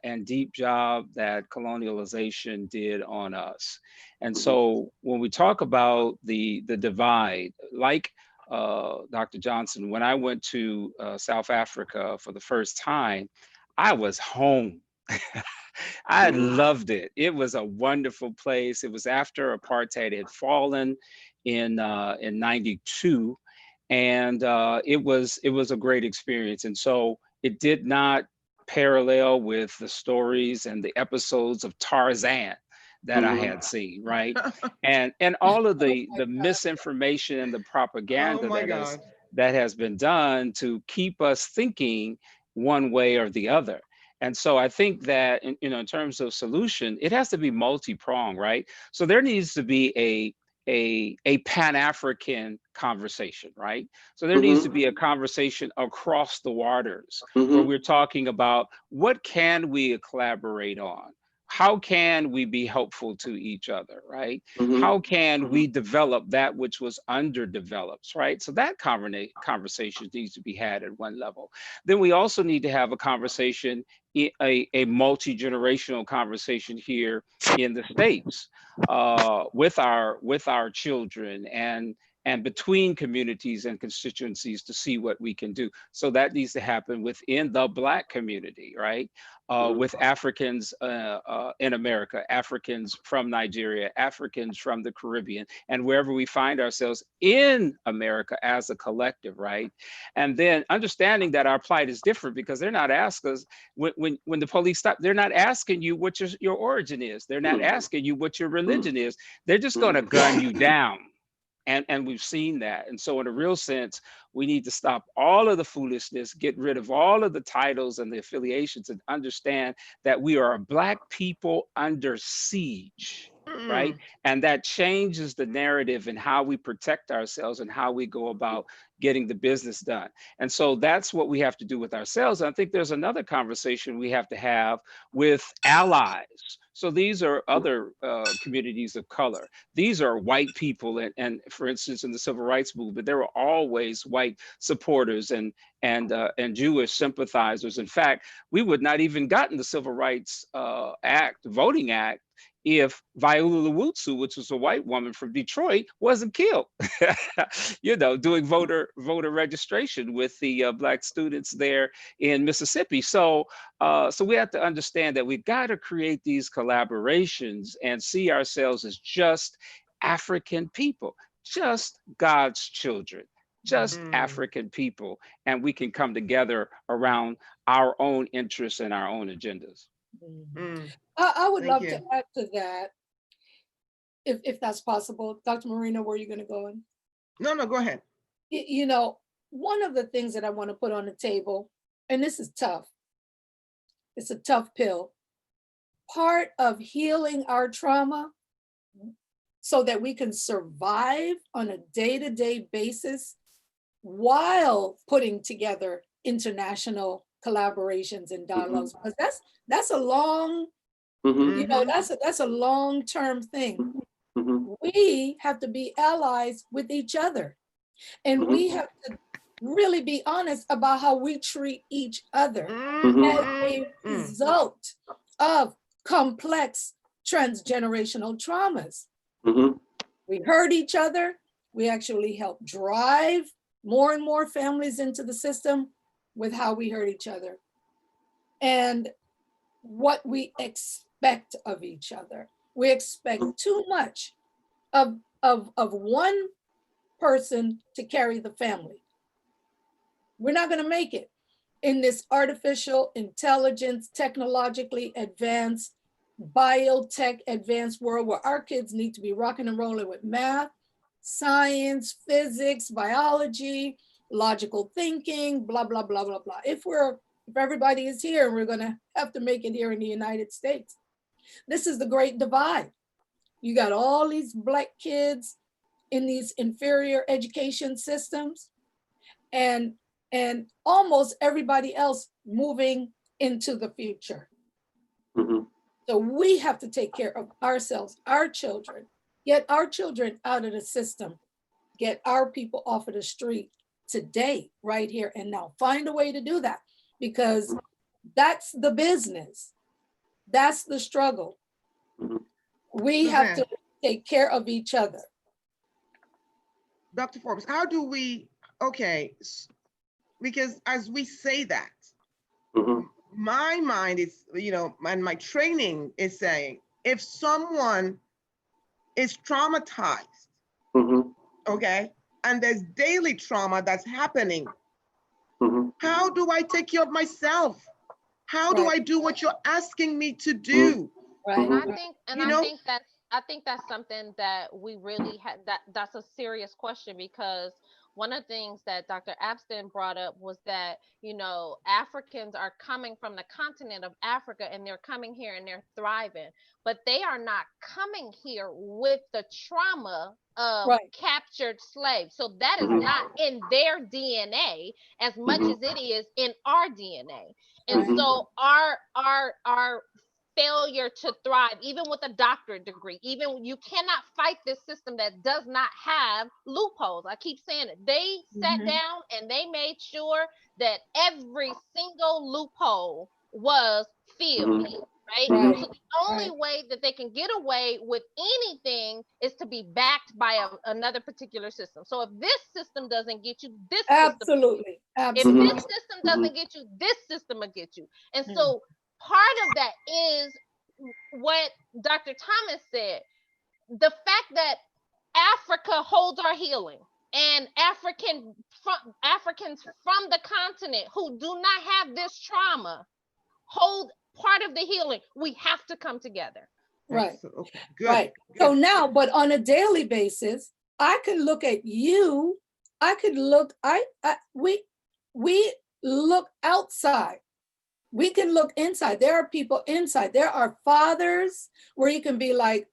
and deep job that colonialization did on us. And so when we talk about the divide, like Dr. Johnson, when I went to South Africa for the first time, I was home. I loved it. It was a wonderful place. It was after apartheid had fallen in '92. And it was a great experience. And so it did not parallel with the stories and the episodes of Tarzan that I had seen, right? And all of the misinformation and the propaganda that has been done to keep us thinking one way or the other. And so I think that in terms of solution, it has to be multi-pronged, right? So there needs to be a Pan-African conversation, right? So there needs to be a conversation across the waters where we're talking about what can we collaborate on? How can we be helpful to each other, right? How can we develop that which was underdeveloped, right? So that conversation needs to be had at one level. Then we also need to have a conversation, a multi-generational conversation here in the States with our children and between communities and constituencies to see what we can do. So that needs to happen within the Black community, right? With Africans in America, Africans from Nigeria, Africans from the Caribbean, and wherever we find ourselves in America as a collective, right? And then understanding that our plight is different, because they're not asking us, when the police stop, they're not asking you what your origin is. They're not asking you what your religion is. They're just gonna gun you down And we've seen that. And so in a real sense, we need to stop all of the foolishness, get rid of all of the titles and the affiliations, and understand that we are a Black people under siege, right? And that changes the narrative and how we protect ourselves and how we go about getting the business done. And so that's what we have to do with ourselves. And I think there's another conversation we have to have with allies. So these are other communities of color. These are white people, and for instance, in the civil rights movement, there were always white supporters and Jewish sympathizers. In fact, we would not even gotten the Civil Rights Voting Act, if Viola Lawutsu, which was a white woman from Detroit, wasn't killed, you know, doing voter registration with the Black students there in Mississippi. So we have to understand that we've got to create these collaborations and see ourselves as just African people, just God's children, just African people, and we can come together around our own interests and our own agendas. I would Thank love you. to add to that, if that's possible. Dr. Merino, where are you going to go in? No, go ahead. You know, one of the things that I want to put on the table, and this is tough, it's a tough pill. Part of healing our trauma so that we can survive on a day-to-day basis while putting together international collaborations and dialogues, because that's a long, you know, that's a long-term thing. We have to be allies with each other, and we have to really be honest about how we treat each other as a result of complex transgenerational traumas. We hurt each other. We actually help drive more and more families into the system with how we hurt each other and what we expect of each other. We expect too much of one person to carry the family. We're not going to make it in this artificial intelligence, technologically advanced, biotech advanced world where our kids need to be rocking and rolling with math, science, physics, biology, logical thinking, blah, blah, blah, blah, blah. If everybody is here, we're going to have to make it here in the United States. This is the great divide. You got all these Black kids in these inferior education systems, and almost everybody else moving into the future. So we have to take care of ourselves, our children, get our children out of the system, get our people off of the street today, right here and now. Find a way to do that, because that's the business. That's the struggle. We have to take care of each other. Dr. Forbes, how do we, because as we say that, my mind is, you know, and my training is saying, if someone is traumatized, okay, and there's daily trauma that's happening, how do I take care of myself? How do I do what you're asking me to do? And I think that's something that we really had, that's a serious question, because one of the things that Dr. Abston brought up was that, you know, Africans are coming from the continent of Africa and they're coming here and they're thriving, but they are not coming here with the trauma of captured slaves. So that is not in their DNA as much as it is in our DNA. And so our failure to thrive, even with a doctorate degree, even you cannot fight this system that does not have loopholes. I keep saying it. They sat down and they made sure that every single loophole was filled, right? So the only way that they can get away with anything is to be backed by another particular system. So if this system doesn't get you, this system, if this system doesn't get you, this system will get you. And so part of that is what Dr. Thomas said, the fact that Africa holds our healing, and Africans from the continent who do not have this trauma hold part of the healing. We have to come together. Right. So now, but on a daily basis, I could look at you. I could look, we look outside. We can look inside. There are people inside. There are fathers where you can be like,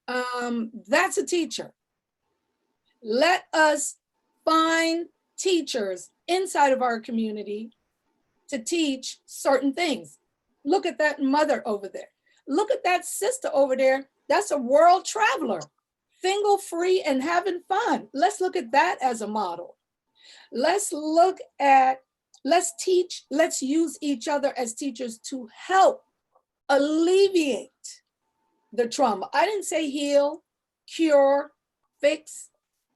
that's a teacher. Let us find teachers inside of our community to teach certain things. Look at that mother over there. Look at that sister over there. That's a world traveler, single, free, and having fun. Let's look at that as a model. Let's teach, let's use each other as teachers to help alleviate the trauma. I didn't say heal, cure, fix.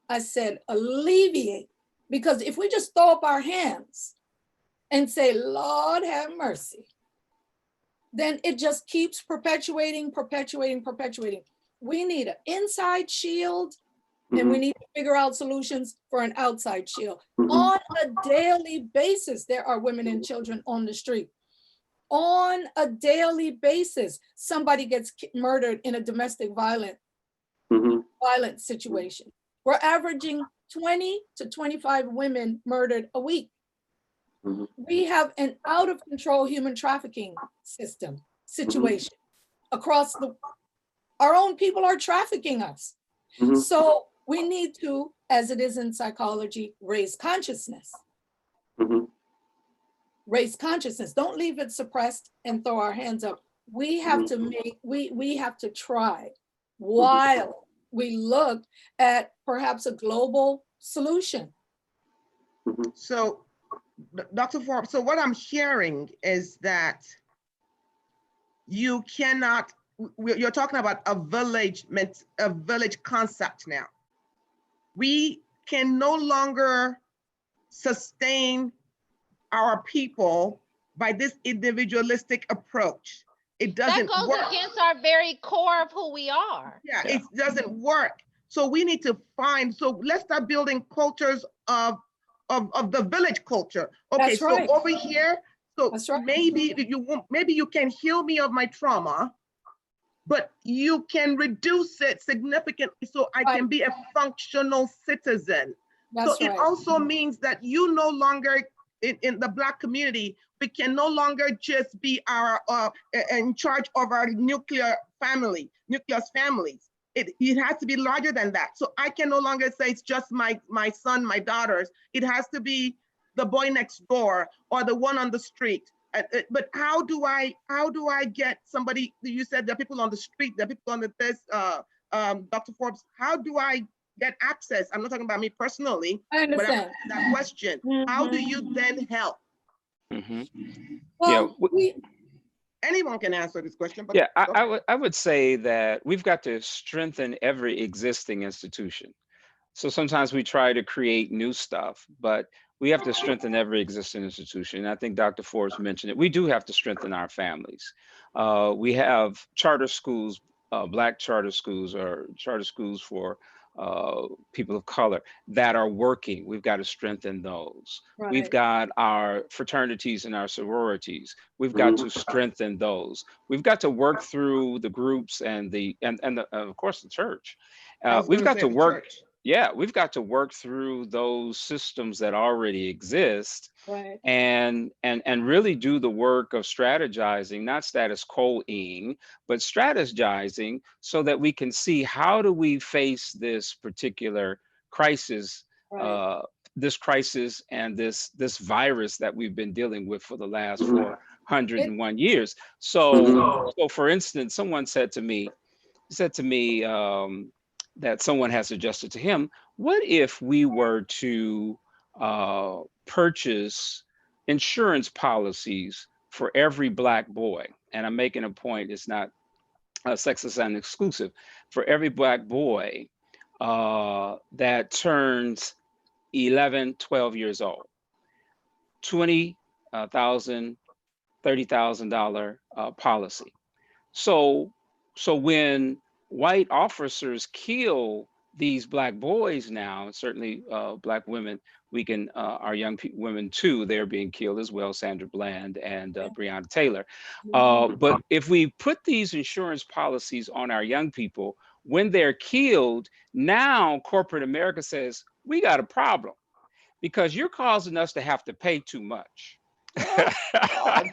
I said alleviate, because if we just throw up our hands and say, Lord have mercy, then it just keeps perpetuating. We need an inside shield, and we need to figure out solutions for an outside shield. On a daily basis, there are women and children on the street. On a daily basis, somebody gets murdered in a domestic violence situation. We're averaging 20 to 25 women murdered a week. We have an out of control human trafficking situation across our own people are trafficking us. So we need to, as it is in psychology, raise consciousness. Raise consciousness. Don't leave it suppressed and throw our hands up. We have to we have to try while we look at perhaps a global solution. So, Dr. Forbes, so what I'm hearing is that you cannot, you're talking about a village concept now. We can no longer sustain our people by this individualistic approach. It doesn't work. That goes against our very core of who we are. Yeah, it doesn't work. So we need to find, so let's start building cultures of the village culture. Okay, That's right. So over here, so That's right. maybe you can heal me of my trauma, but you can reduce it significantly so I can be a functional citizen. That's so right. It also means that you no longer, in the Black community, we can no longer just be in charge of our nucleus families. It has to be larger than that. So I can no longer say it's just my son, my daughters. It has to be the boy next door or the one on the street. But how do I get somebody? You said there are people on the street, there are people on Dr. Forbes. How do I get access? I'm not talking about me personally. I understand that question. How do you then help? Well, anyone can answer this question. But yeah, I would say that we've got to strengthen every existing institution. So sometimes we try to create new stuff, but we have to strengthen every existing institution. And I think Dr. Forbes mentioned it. We do have to strengthen our families. We have charter schools, Black charter schools, or charter schools for people of color that are working. We've got to strengthen those. Right. We've got our fraternities and our sororities. We've got to strengthen those. We've got to work through the groups and of course the church. We've got to work. Yeah, we've got to work through those systems that already exist, right, and really do the work of strategizing, not status quo-ing, but strategizing so that we can see how do we face this particular crisis, right, this crisis and this virus that we've been dealing with for the last 401 years. So for instance, someone said to me, that someone has suggested to him, what if we were to purchase insurance policies for every Black boy? And I'm making a point, it's not sexist and exclusive. For every Black boy that turns 11, 12 years old, $20,000, $30,000 policy. So when white officers kill these Black boys now, and certainly Black women, we can, our young women too, they're being killed as well, Sandra Bland and Breonna Taylor. But if we put these insurance policies on our young people, when they're killed, now corporate America says, we got a problem because you're causing us to have to pay too much. Oh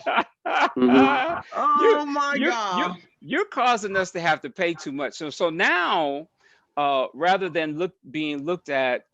my you're, you're, God. you're causing us to have to pay too much. So now, rather than being looked at,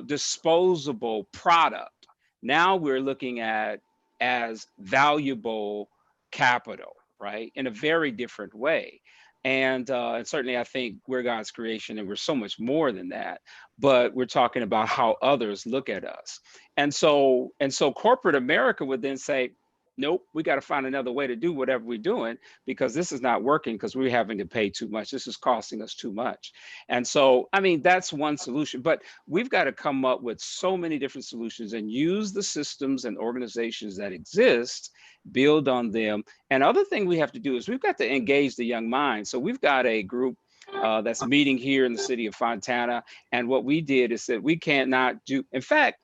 disposable product, now we're looking at as valuable capital, right? In a very different way. And certainly I think we're God's creation and we're so much more than that, but we're talking about how others look at us. And so corporate America would then say, nope, we got to find another way to do whatever we're doing because this is not working because we're having to pay too much. This is costing us too much. And so, I mean, that's one solution, but we've got to come up with so many different solutions and use the systems and organizations that exist, build on them. And other thing we have to do is we've got to engage the young mind. So we've got a group that's meeting here in the city of Fontana. And what we did is that we cannot do, in fact,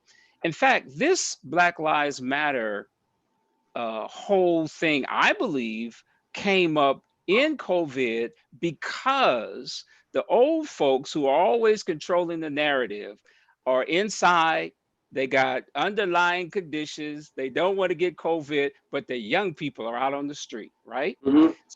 this Black Lives Matter whole thing, I believe, came up in COVID because the old folks who are always controlling the narrative are inside. They got underlying conditions. They don't want to get COVID, but the young people are out on the street, right?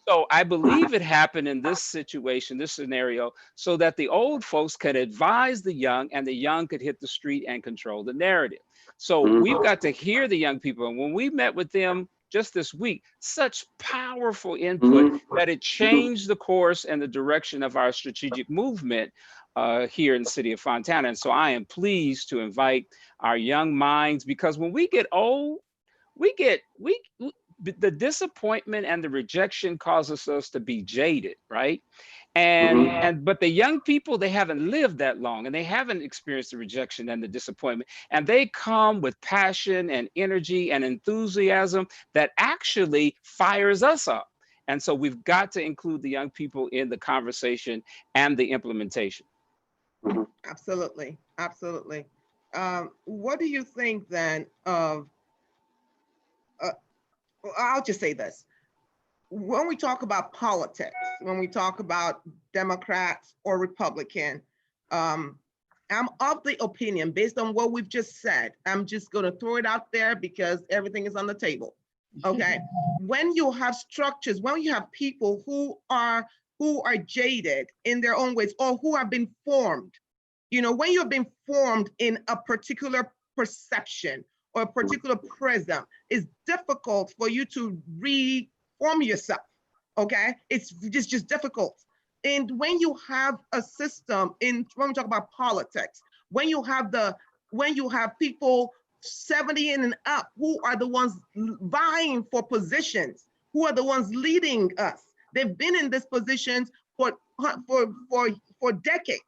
So I believe it happened in this situation, this scenario, so that the old folks could advise the young and the young could hit the street and control the narrative. So we've got to hear the young people. And when we met with them just this week, such powerful input that it changed the course and the direction of our strategic movement here in the city of Fontana. And so I am pleased to invite our young minds, because when we get old, the disappointment and the rejection causes us to be jaded, right? But the young people, they haven't lived that long and they haven't experienced the rejection and the disappointment, and they come with passion and energy and enthusiasm that actually fires us up. And so we've got to include the young people in the conversation and the implementation. Absolutely, absolutely. What do you think then of, I'll just say this. When we talk about politics, when we talk about Democrats or Republican, I'm of the opinion, based on what we've just said, I'm just going to throw it out there because everything is on the table. Okay. When you have structures, when you have people who are jaded in their own ways, or who have been formed, when you've been formed in a particular perception or a particular prism, it's difficult for you to reform yourself. Okay, it's just difficult. And when you have a system when we talk about politics, when you have people 70 and up who are the ones vying for positions, who are the ones leading us, they've been in these positions for decades.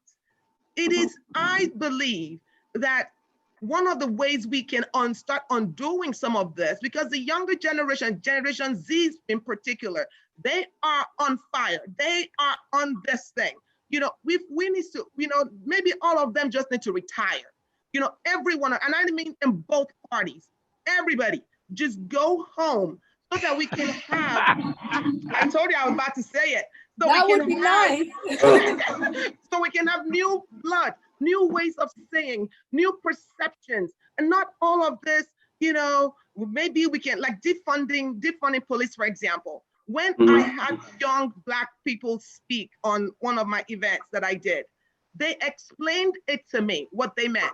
It is, I believe, that one of the ways we can start undoing some of this, because the younger generation, Generation Z in particular, they are on fire. They are on this thing. We need to, maybe all of them just need to retire. Everyone, and I mean in both parties, everybody just go home so that we can have, I told you I was about to say it. So that we would be nice. So we can have new blood, new ways of saying, new perceptions, and not all of this, maybe we can, like defunding police, for example. When I had young Black people speak on one of my events that I did, they explained it to me, what they meant.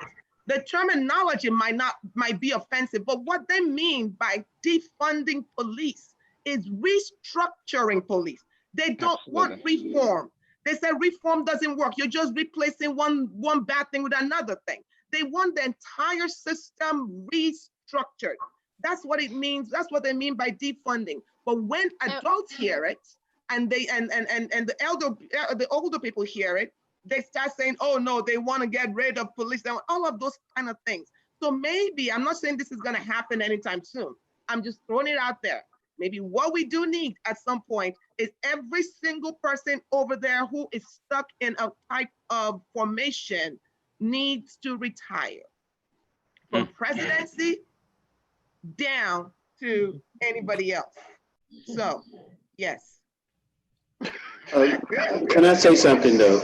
The terminology might be offensive, but what they mean by defunding police is restructuring police. They don't want reform. They say reform doesn't work. You're just replacing one bad thing with another thing. They want the entire system restructured. That's what it means. That's what they mean by defunding. But when adults hear it, and the older people hear it, they start saying, oh no, they want to get rid of police, all of those kind of things. So maybe, I'm not saying this is going to happen anytime soon. I'm just throwing it out there. Maybe what we do need at some point is every single person over there who is stuck in a type of formation needs to retire. From presidency down to anybody else. So, yes. Can I say something though?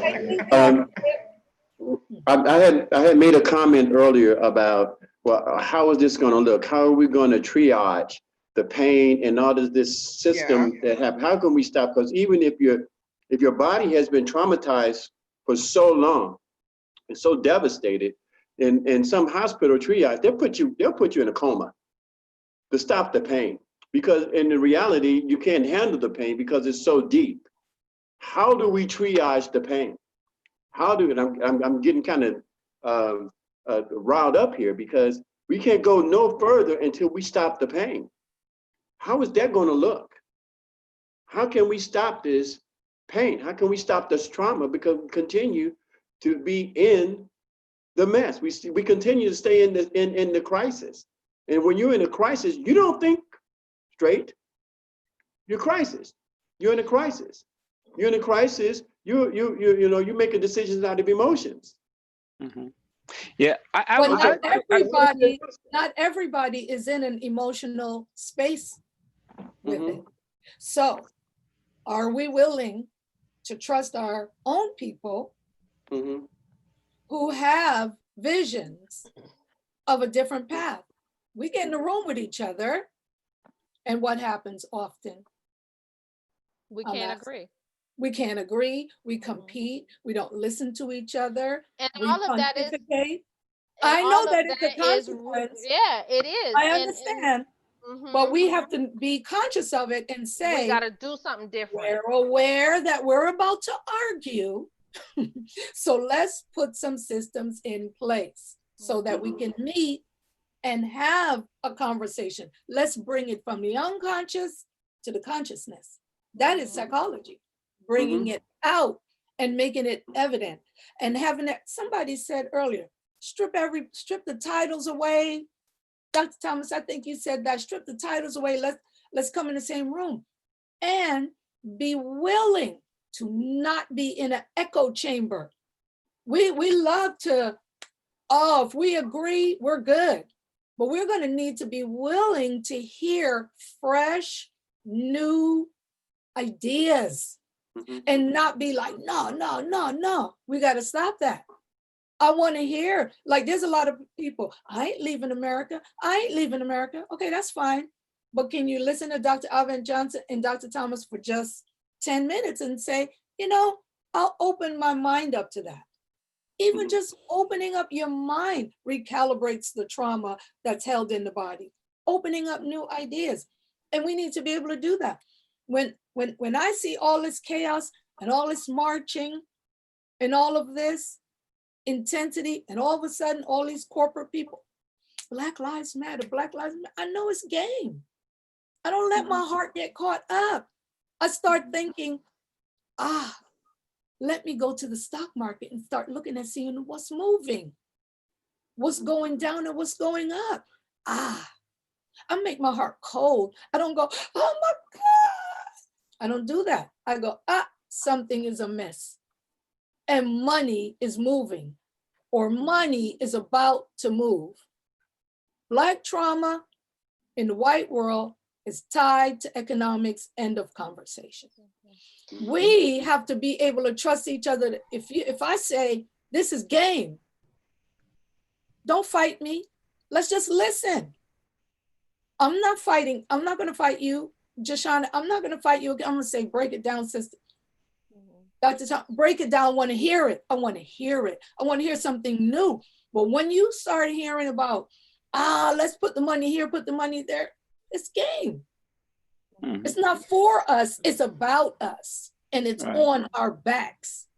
I had made a comment earlier about, well, how is this going to look? How are we going to triage the pain and all of this system that have? How can we stop? Because even if your body has been traumatized for so long and so devastated, in some hospital triage, they'll put you in a coma to stop the pain, because in the reality you can't handle the pain because it's so deep. How do we triage the pain? How do, and I'm getting kind of riled up here, because we can't go no further until we stop the pain. How is that going to look? How can we stop this pain? How can we stop this trauma? Because we continue to be in the mess. We continue to stay in the crisis. And when you're in a crisis, you don't think straight. You're crisis. You're in a crisis. You're in a crisis. You're making decisions out of emotions. Mm-hmm. Yeah, not everybody is in an emotional space with it. So, are we willing to trust our own people who have visions of a different path? We get in a room with each other, and what happens often? We can't agree. We can't agree. We compete. We don't listen to each other. And we all of that is. I know that it's a consequence. Yeah, it is. I understand. But we have to be conscious of it and say, we got to do something different. We're aware that we're about to argue. So let's put some systems in place so that we can meet and have a conversation. Let's bring it from the unconscious to the consciousness. That is psychology, bringing it out and making it evident, and having it. Somebody said earlier, strip the titles away. Dr. Thomas, I think you said that, strip the titles away. Let's come in the same room and be willing to not be in an echo chamber. We love to, if we agree, we're good. But we're going to need to be willing to hear fresh, new ideas and not be like, no. We got to stop that. I want to hear, like, there's a lot of people, I ain't leaving America. Okay, that's fine. But can you listen to Dr. Alvin Johnson and Dr. Thomas for just 10 minutes and say, I'll open my mind up to that. Even just opening up your mind recalibrates the trauma that's held in the body, opening up new ideas. And we need to be able to do that. When I see all this chaos and all this marching and all of this intensity, and all of a sudden all these corporate people, Black Lives Matter, I know it's game. I don't let my heart get caught up. I start thinking, let me go to the stock market and start looking and seeing what's moving, what's going down and what's going up. I make my heart cold. I don't go, oh my God. I don't do that. I go, something is amiss. And money is moving, or money is about to move. Black trauma in the white world is tied to economics, end of conversation. We have to be able to trust each other. If I say, this is game, don't fight me. Let's just listen. I'm not fighting. I'm not going to fight you, Jashana. I'm not going to fight you. I'm going to say, break it down, sister. Dr. Tom, break it down. I want to hear it. I want to hear it. I want to hear something new. But when you start hearing about, let's put the money here, put the money there, it's game. It's not for us. It's about us. And it's on our backs.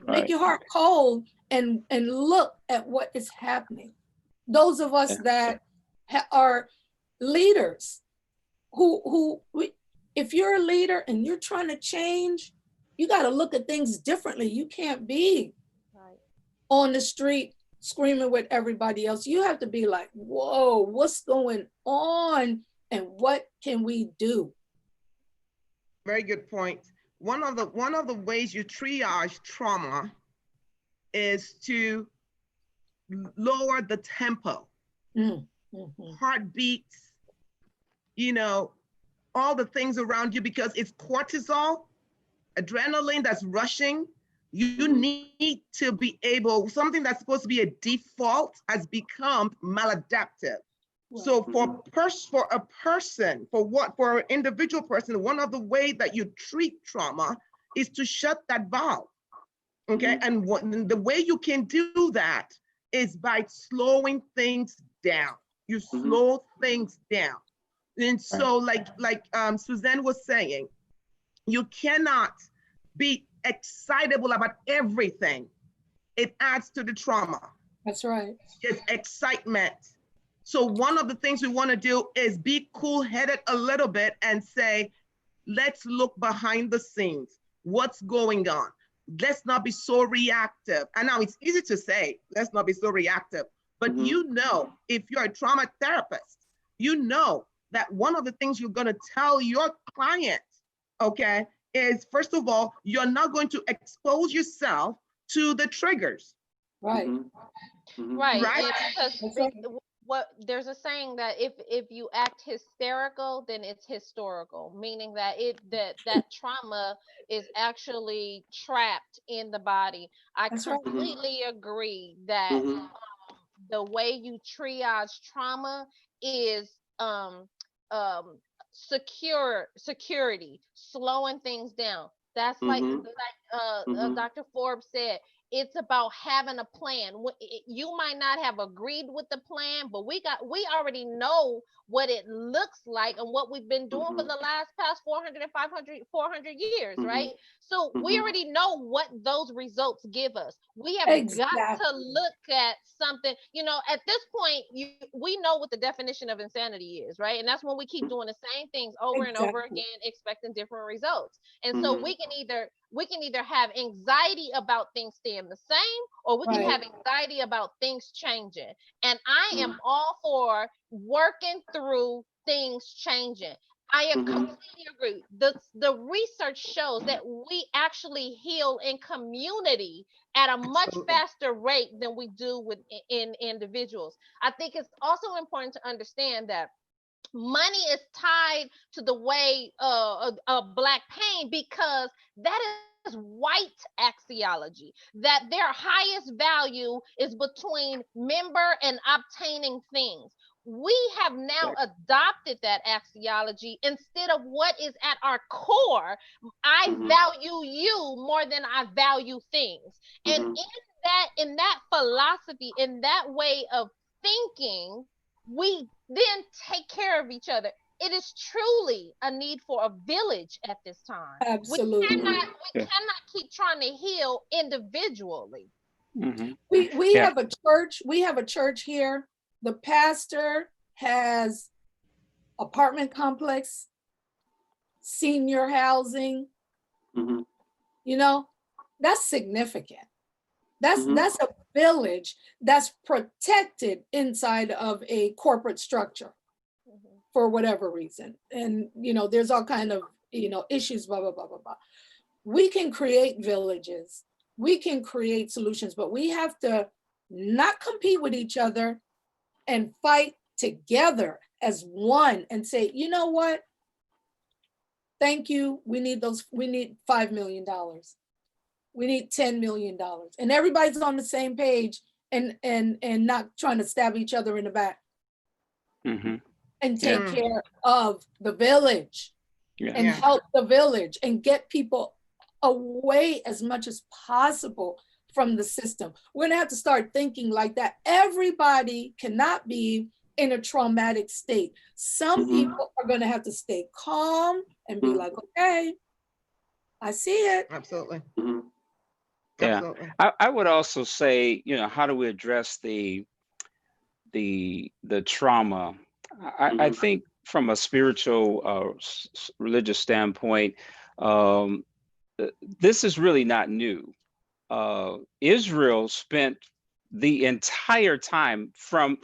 Make your heart cold and look at what is happening. Those of us that are leaders, if you're a leader and you're trying to change, you got to look at things differently. You can't be on the street screaming with everybody else. You have to be like, whoa, what's going on? And what can we do? Very good point. One of the ways you triage trauma is to lower the tempo, heartbeats, you know, all the things around you, because it's cortisol, adrenaline that's rushing. You need to be able, something that's supposed to be a default has become maladaptive. So for an individual person, one of the ways that you treat trauma is to shut that valve. Okay, and the way you can do that is by slowing things down. You slow things down. And so like Suzanne was saying, you cannot be excitable about everything. It adds to the trauma. That's right. It's excitement. So one of the things we want to do is be cool-headed a little bit and say, let's look behind the scenes. What's going on? Let's not be so reactive. And now it's easy to say, let's not be so reactive. But you know, if you're a trauma therapist, you know that one of the things you're going to tell your client, okay, is first of all, you're not going to expose yourself to the triggers. Right. Right. Right? Because what there's a saying that if you act hysterical, then it's historical, meaning that that trauma is actually trapped in the body. I completely agree that the way you triage trauma is security, slowing things down. That's like Dr. Forbes said, it's about having a plan. You might not have agreed with the plan, but we already know what it looks like and what we've been doing for the past 400 and 400 years, right? So we already know what those results give us. We have got to look at something, you know, at this point, we know what the definition of insanity is, right? And that's when we keep doing the same things over and over again, expecting different results. And so we can either have anxiety about things staying the same, or we can have anxiety about things changing. And I am all for working through things changing. I completely agree. The research shows that we actually heal in community at a much faster rate than we do in individuals. I think it's also important to understand that money is tied to the way of Black pain, because that is white axiology, that their highest value is between member and obtaining things. We have now adopted that axiology instead of what is at our core. I value you more than I value things. And in that philosophy, in that way of thinking, we then take care of each other. It is truly a need for a village at this time. Absolutely. We cannot keep trying to heal individually. We have a church. We have a church here. The pastor has apartment complex, senior housing. You know, that's significant. That's a village that's protected inside of a corporate structure for whatever reason. And, you know, there's all kind of, you know, issues, blah, blah, blah, blah, blah. We can create villages. We can create solutions, but we have to not compete with each other and fight together as one and say, you know what? Thank you. We need $5 million. We need $10 million. And everybody's on the same page and not trying to stab each other in the back. And take care of the village and help the village and get people away as much as possible from the system. We're gonna have to start thinking like that. Everybody cannot be in a traumatic state. Some people are gonna have to stay calm and be like, okay, I see it. Absolutely. Yeah, Absolutely. I would also say, you know, how do we address the trauma? I think from a spiritual, religious standpoint, this is really not new. Israel spent the entire time from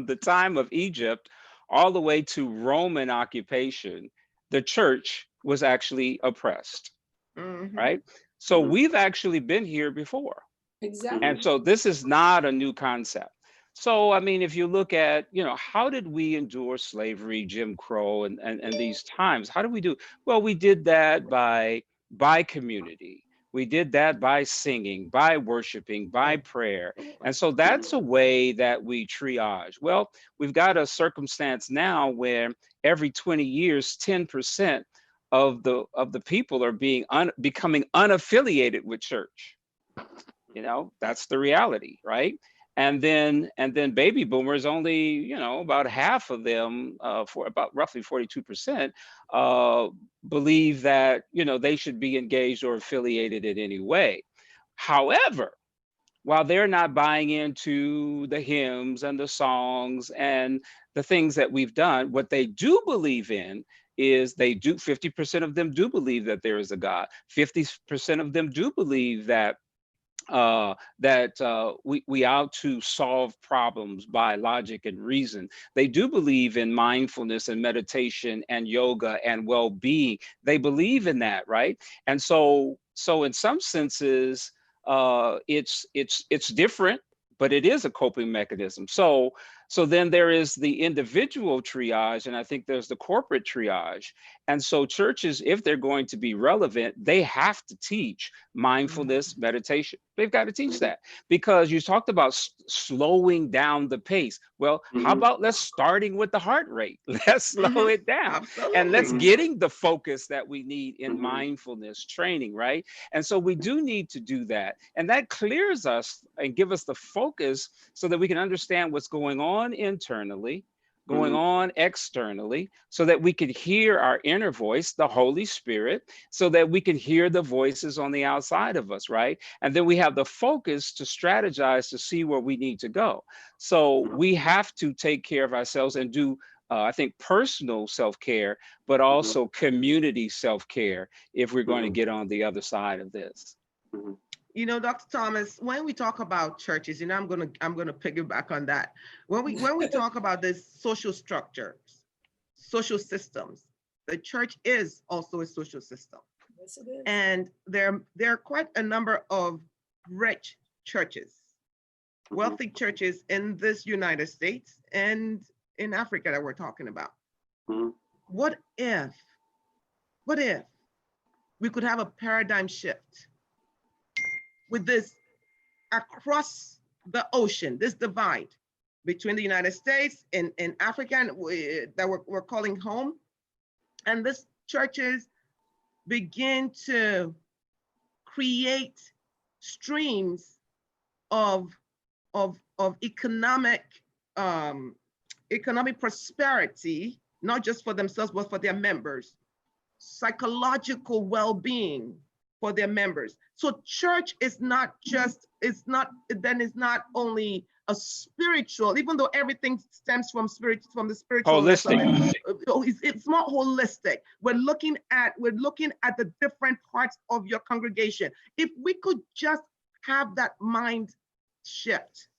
the time of Egypt all the way to Roman occupation. The church was actually oppressed, Mhm. right? So Mhm. we've actually been here before. Exactly. And so this is not a new concept. So, I mean, if you look at, how did we endure slavery, Jim Crow, and these times? How did we do? Well, we did that by community. We did that by singing, by worshiping, by prayer. And so that's a way that we triage. Well, we've got a circumstance now where every 20 years, 10% of the people are becoming unaffiliated with church. That's the reality, right? And then baby boomers, only about half of them, for about roughly 42%, uh, believe that they should be engaged or affiliated in any way. However, while they're not buying into the hymns and the songs and the things that we've done, what they do believe in is 50% of them do believe that there is a God. 50% of them do believe that we ought to solve problems by logic and reason. They do believe in mindfulness and meditation and yoga and well-being. They believe in that, right? And so in some senses, it's different, but it is a coping mechanism. So then there is the individual triage, and I think there's the corporate triage. And so churches, if they're going to be relevant, they have to teach mindfulness, meditation. They've got to teach that, because you talked about slowing down the pace. Well, how Mhm. about let's starting with the heart rate? Let's slow Mhm. it down, and let's Absolutely. getting the focus that we need in Mhm. mindfulness training, right? And so we do need to do that, and that clears us and give us the focus so that we can understand what's going on internally, going Mhm. on externally, so that we could hear our inner voice, the Holy Spirit, so that we can hear the voices on the outside of us, right? And then we have the focus to strategize to see where we need to go. So we have to take care of ourselves and do, I think, personal self-care, but Mhm. also community self-care if we're going to Mhm. get on the other side of this. Mhm. Dr. Thomas, when we talk about churches, I'm gonna piggyback on that. When we talk about this social structures, social systems, the church is also a social system. Yes, it is. And there are quite a number of rich churches, wealthy churches in this United States and in Africa that we're talking about. Mhm. What if we could have a paradigm shift with this across the ocean, this divide between the United States and Africa that we're calling home, and these churches begin to create streams of economic economic prosperity, not just for themselves but for their members, psychological well-being for their members. So church is not just, it's not only a spiritual, even though everything stems from the spiritualness of Holistic. it. It's more holistic. We're looking at the different parts of your congregation. If we could just have that mind shift,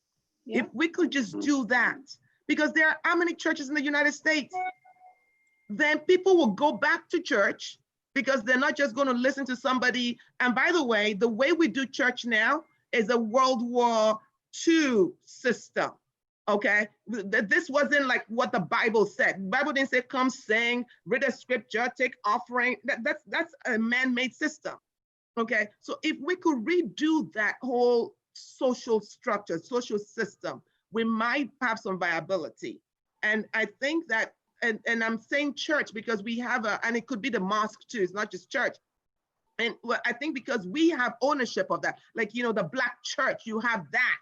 Yeah. if we could just do that, because there are how many churches in the United States? Then people will go back to church because they're not just going to listen to somebody. And by the way we do church now is a World War II system. Okay, this wasn't like what the Bible said. The Bible didn't say come sing, read a scripture, take offering. That's a man-made system. Okay, so if we could redo that whole social structure, social system, we might have some viability. And I think that, and I'm saying church because we have and it could be the mosque too, it's not just church. And I think because we have ownership of that, like, the Black church, you have that.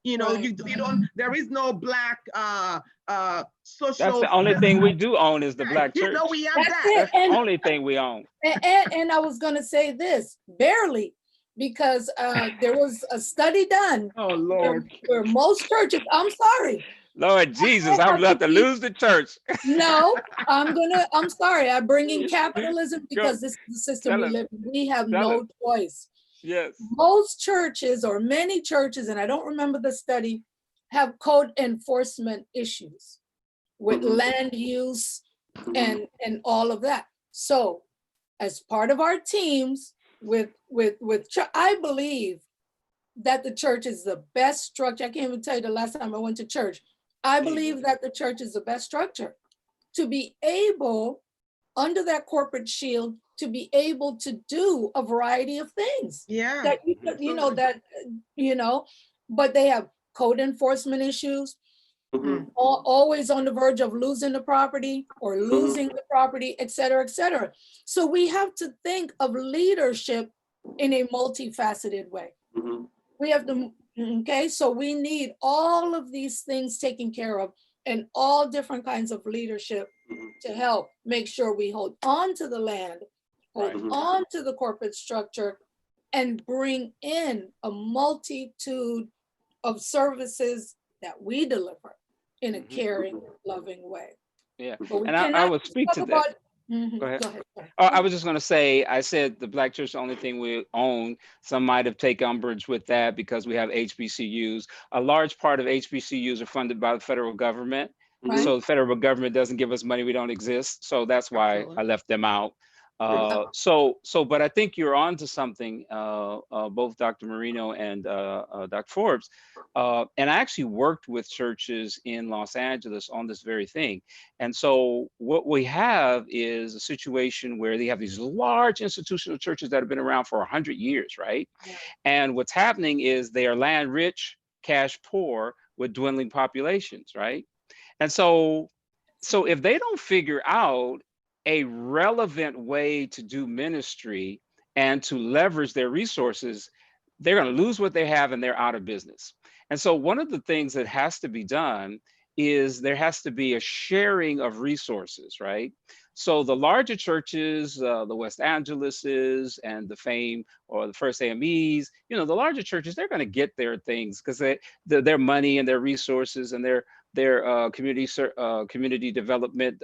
Right. You don't, there is no Black That's social the only thing system. we do own is the Black church. We have That's that. it. That's the only thing we own. And I was going to say this, barely, because there was a study done Oh Lord. where most churches, I'm sorry. Lord Jesus, I I'm have about to to be, lose the church. no, I'm sorry. I bring in capitalism Go, because this is the system tell we us, live in. We have tell us. no choice. Yes. Most churches, or many churches, and I don't remember the study, have code enforcement issues with land use and all of that. So as part of our teams I believe that the church is the best structure. I can't even tell you the last time I went to church. I believe that the church is the best structure to be able, under that corporate shield, to be able to do a variety of things. Yeah. That but they have code enforcement issues, always on the verge of losing the property or losing the property, et cetera, et cetera. So we have to think of leadership in a multifaceted way. We have to, okay, so we need all of these things taken care of and all different kinds of leadership to help make sure we hold on to the land, hold on to the corporate structure, and bring in a multitude of services that we deliver in a caring, loving way. Yeah, But and I will speak to that. Go ahead. Go ahead. Oh, I was just going to say, I said the Black church is the only thing we own. Some might have taken umbrage with that because we have HBCUs. A large part of HBCUs are funded by the federal government. Right. So the federal government doesn't give us money, we don't exist. So that's why I left them out. But I think you're on to something, both Dr. Merino and Dr. Forbes. And I actually worked with churches in Los Angeles on this very thing. And so what we have is a situation where they have these large institutional churches that have been around for 100 years, right? Yeah. And what's happening is they are land rich, cash poor with dwindling populations, right? And so if they don't figure out a relevant way to do ministry and to leverage their resources, they're going to lose what they have and they're out of business. And so one of the things that has to be done is there has to be a sharing of resources, right? So the larger churches, the West Angeleses and the FAME or the First AMEs, the larger churches, they're going to get their things because their money and their resources and their community development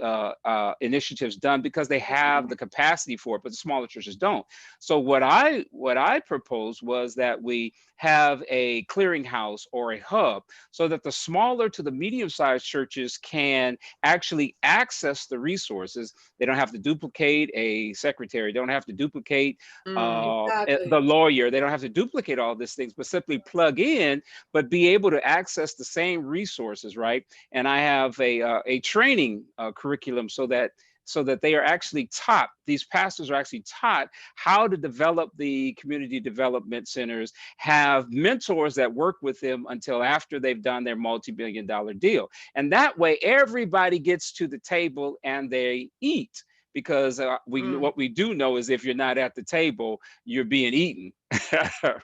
initiatives done because they have the capacity for it, but the smaller churches don't. So what I proposed was that we have a clearinghouse or a hub so that the smaller to the medium-sized churches can actually access the resources. They don't have to duplicate a secretary, don't have to duplicate the lawyer, they don't have to duplicate all these things, but simply plug in, but be able to access the same resources, right? And I have a training curriculum so that they are actually taught, these pastors are actually taught how to develop the community development centers, have mentors that work with them until after they've done their multi-billion-dollar deal. And that way everybody gets to the table and they eat. Because what we do know is if you're not at the table, you're being eaten,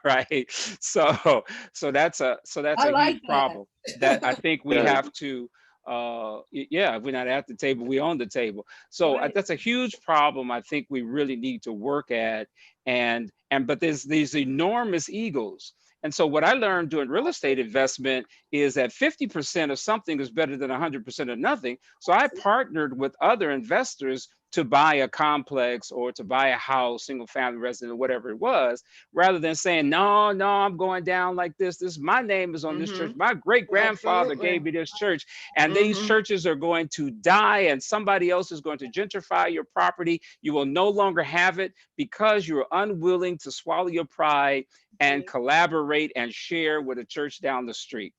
right? So that's a huge problem that I think we have to. If we're not at the table, we own the table. So that's a huge problem. I think we really need to work at, but there's these enormous egos. And so what I learned doing real estate investment is that 50% of something is better than 100% of nothing. So I partnered with other investors to buy a complex or to buy a house, single family resident, or whatever it was, rather than saying, no, I'm going down like this. My name is on this church. My great grandfather gave me this church, and these churches are going to die and somebody else is going to gentrify your property. You will no longer have it because you're unwilling to swallow your pride and collaborate and share with a church down the street.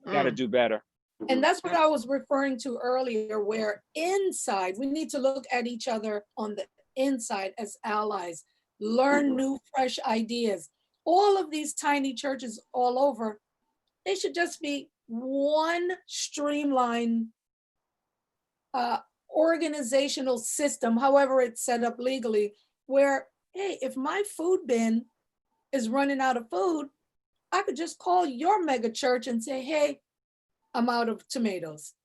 Got to do better. And that's what I was referring to earlier, where inside, we need to look at each other on the inside as allies, learn new, fresh ideas. All of these tiny churches all over, they should just be one streamlined organizational system, however it's set up legally, where, hey, if my food bin is running out of food, I could just call your mega church and say, hey, I'm out of tomatoes.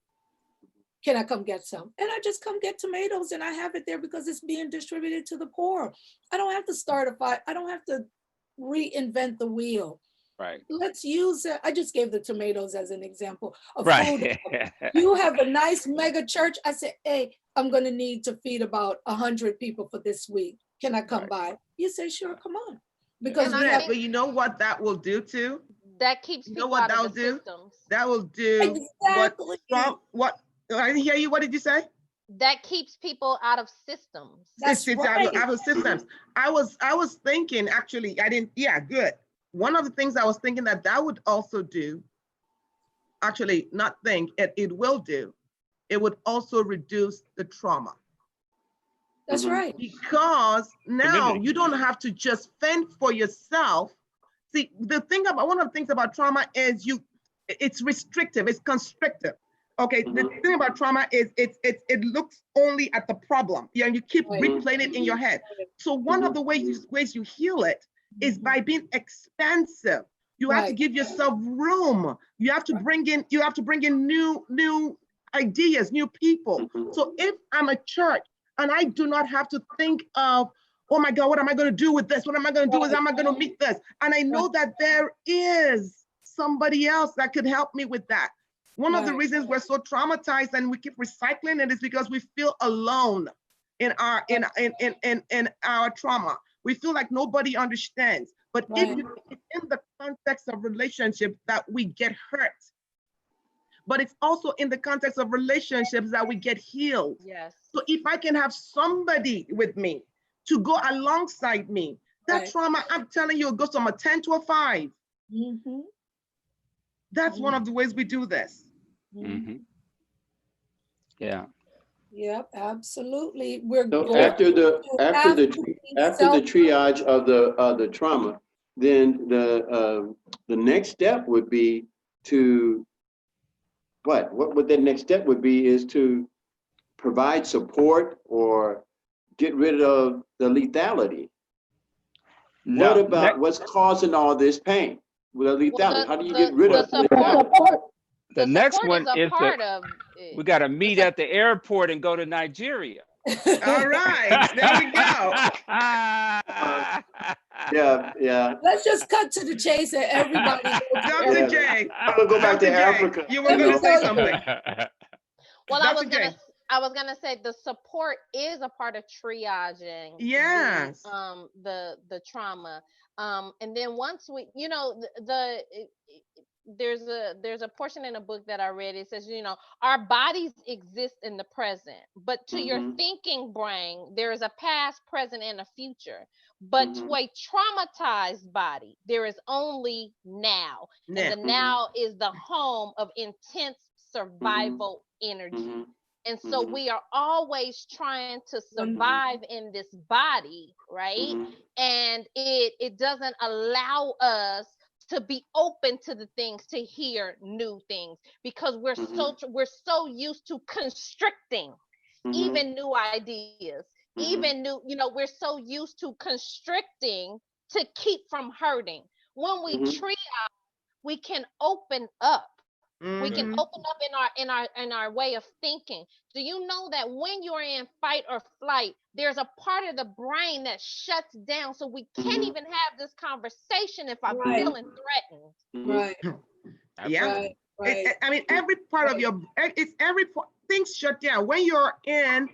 Can I come get some? And I just come get tomatoes and I have it there because it's being distributed to the poor. I don't have to start a fight. I don't have to reinvent the wheel. Right. Let's use it. I just gave the tomatoes as an example of food. You have a nice mega church. I said, hey, I'm going to need to feed about 100 people for this week. Can I come by? You say, sure, come on. Because but you know what that will do too? That keeps people out of the systems. That will do exactly what I didn't hear you. What did you say? that keeps people out of systems. That's It's right. out of systems. I was thinking, actually, I didn't, yeah, good. One of the things I was thinking that would also do, actually not think, it will do, it would also reduce the trauma. That's right. Because now Community. you don't have to just fend for yourself. See, one of the things about trauma is it's restrictive, it's constrictive. Okay, the thing about trauma is it looks only at the problem. Yeah, you keep replaying it in your head. So one of the ways you heal it is by being expansive. You have to give yourself room. You have to bring in new ideas, new people. So if I'm a church and I do not have to think of, oh my God, what am I going to do with this? What am I going to do with? Am I going to meet this? And I know that there is somebody else that could help me with that. One of the reasons we're so traumatized and we keep recycling it is because we feel alone in our trauma. We feel like nobody understands. But if it's in the context of relationship that we get hurt, but it's also in the context of relationships that we get healed. Yes. So if I can have somebody with me to go alongside me, that trauma, I'm telling you, it goes from a 10 to a 5. That's one of the ways we do this. Yeah. Yep, absolutely. So after the triage of the trauma, then the next step would be to what would the next step would be is to provide support or get rid of the lethality. No, what about what's causing all this pain with the lethality? How do you get rid of the support? The next one is part of we got to meet at the airport and go to Nigeria. All right, there we go. Yeah. Let's just cut to the chase and everybody. Dr. J, I'm gonna go back to Africa. You were going to say something. Well, I was gonna say the support is a part of triaging. Yes. The trauma. And then once we, there's a portion in a book that I read. It says, our bodies exist in the present, but to your thinking brain, there is a past, present, and a future. But to a traumatized body, there is only now. And the now is the home of intense survival energy. And so we are always trying to survive in this body, right? And it doesn't allow us to be open to the things, to hear new things, because we're so used to constricting even new ideas, even new, we're so used to constricting to keep from hurting. When we triage, we can open up. We can open up in our way of thinking. Do you know that when you're in fight or flight, there's a part of the brain that shuts down, so we can't even have this conversation if I'm feeling threatened. Yeah. I mean, every part of things shut down when you're in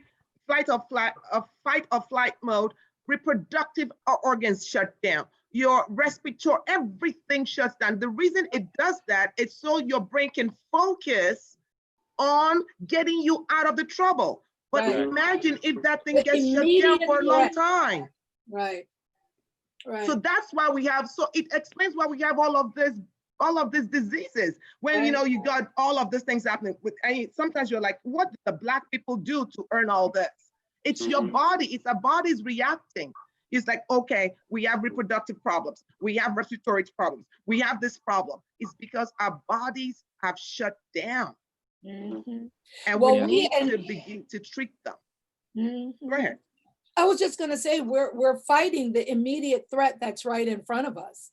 fight or flight mode. Reproductive organs shut down. Your respiratory, everything shuts down. The reason it does that is so your brain can focus on getting you out of the trouble. But imagine if that thing gets shut down for a long time. Right. So that's why it explains why we have all of these diseases. When you got all of these things happening sometimes you're like, what did the Black people do to earn all this? It's your body, it's our body's reacting. It's like, okay, we have reproductive problems. We have respiratory problems. We have this problem. It's because our bodies have shut down. And we need to begin to treat them. Go ahead. I was just gonna say, we're fighting the immediate threat that's right in front of us.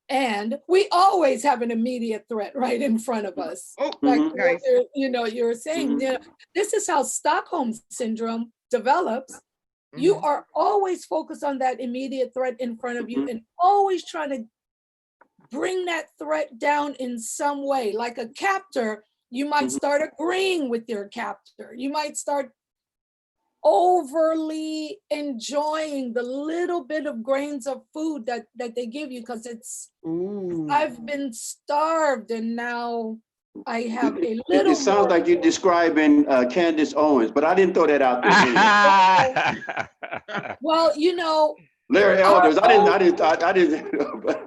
And we always have an immediate threat right in front of us. Like you were saying, this is how Stockholm Syndrome develops. You are always focused on that immediate threat in front of you and always trying to bring that threat down in some way. Like a captor, you might start agreeing with your captor. You might start overly enjoying the little bit of grains of food that they give you because it's, I've been starved and now I have a It little sounds more. like you're describing Candace Owens, but I didn't throw that out there. Anyway. Well, Larry our Elders, own, I didn't.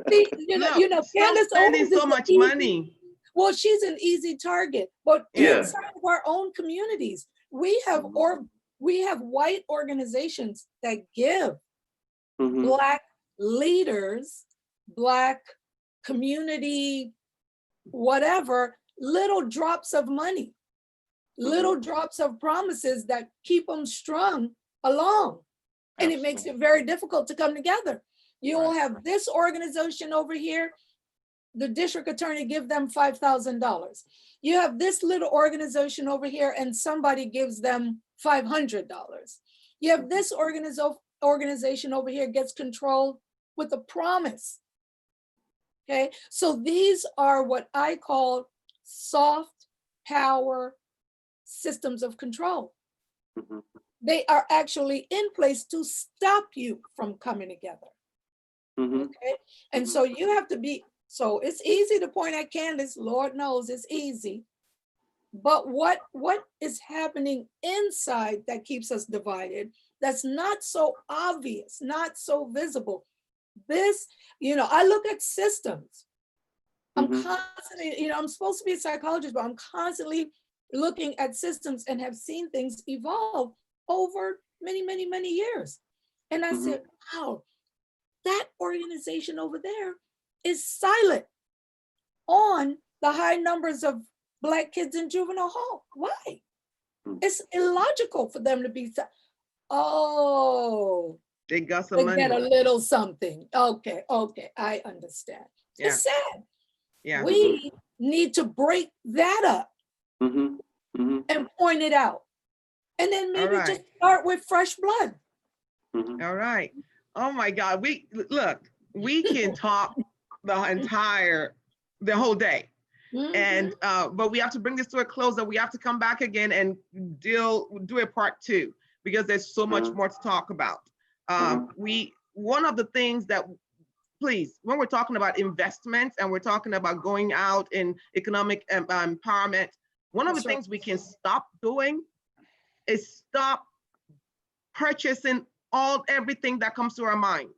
see, Look, stop Candace spending Owens so is much easy. money. Well, she's an easy target, but Yeah. inside of our own communities, we have white organizations that give Mhm. Black leaders, Black community, whatever, little drops of money, little drops of promises that keep them strung along. And it makes it very difficult to come together. You'll have this organization over here, the district attorney give them $5,000. You have this little organization over here and somebody gives them $500. You have this organization over here gets control with a promise. Okay, so these are what I call soft power systems of control. They are actually in place to stop you from coming together. Okay, and so you have to be, so it's easy to point at Candace, Lord knows it's easy. But what is happening inside that keeps us divided, that's not so obvious, not so visible. This, I look at systems. I'm constantly, I'm supposed to be a psychologist, but I'm constantly looking at systems and have seen things evolve over many, many, many years. And I said, wow, that organization over there is silent on the high numbers of Black kids in juvenile hall. Why? It's illogical for them to be, They got some they money. get a little something. Okay, I understand. Yeah. It's sad. Yeah. We need to break that up and point it out. And then maybe just start with fresh blood. All right. Oh my God. We can talk the whole day. And but we have to bring this to a close, and we have to come back again and do a part 2, because there's so much more to talk about. One of the things that, please, when we're talking about investments and we're talking about going out in economic empowerment, one of the things we can stop doing is stop purchasing everything that comes to our mind.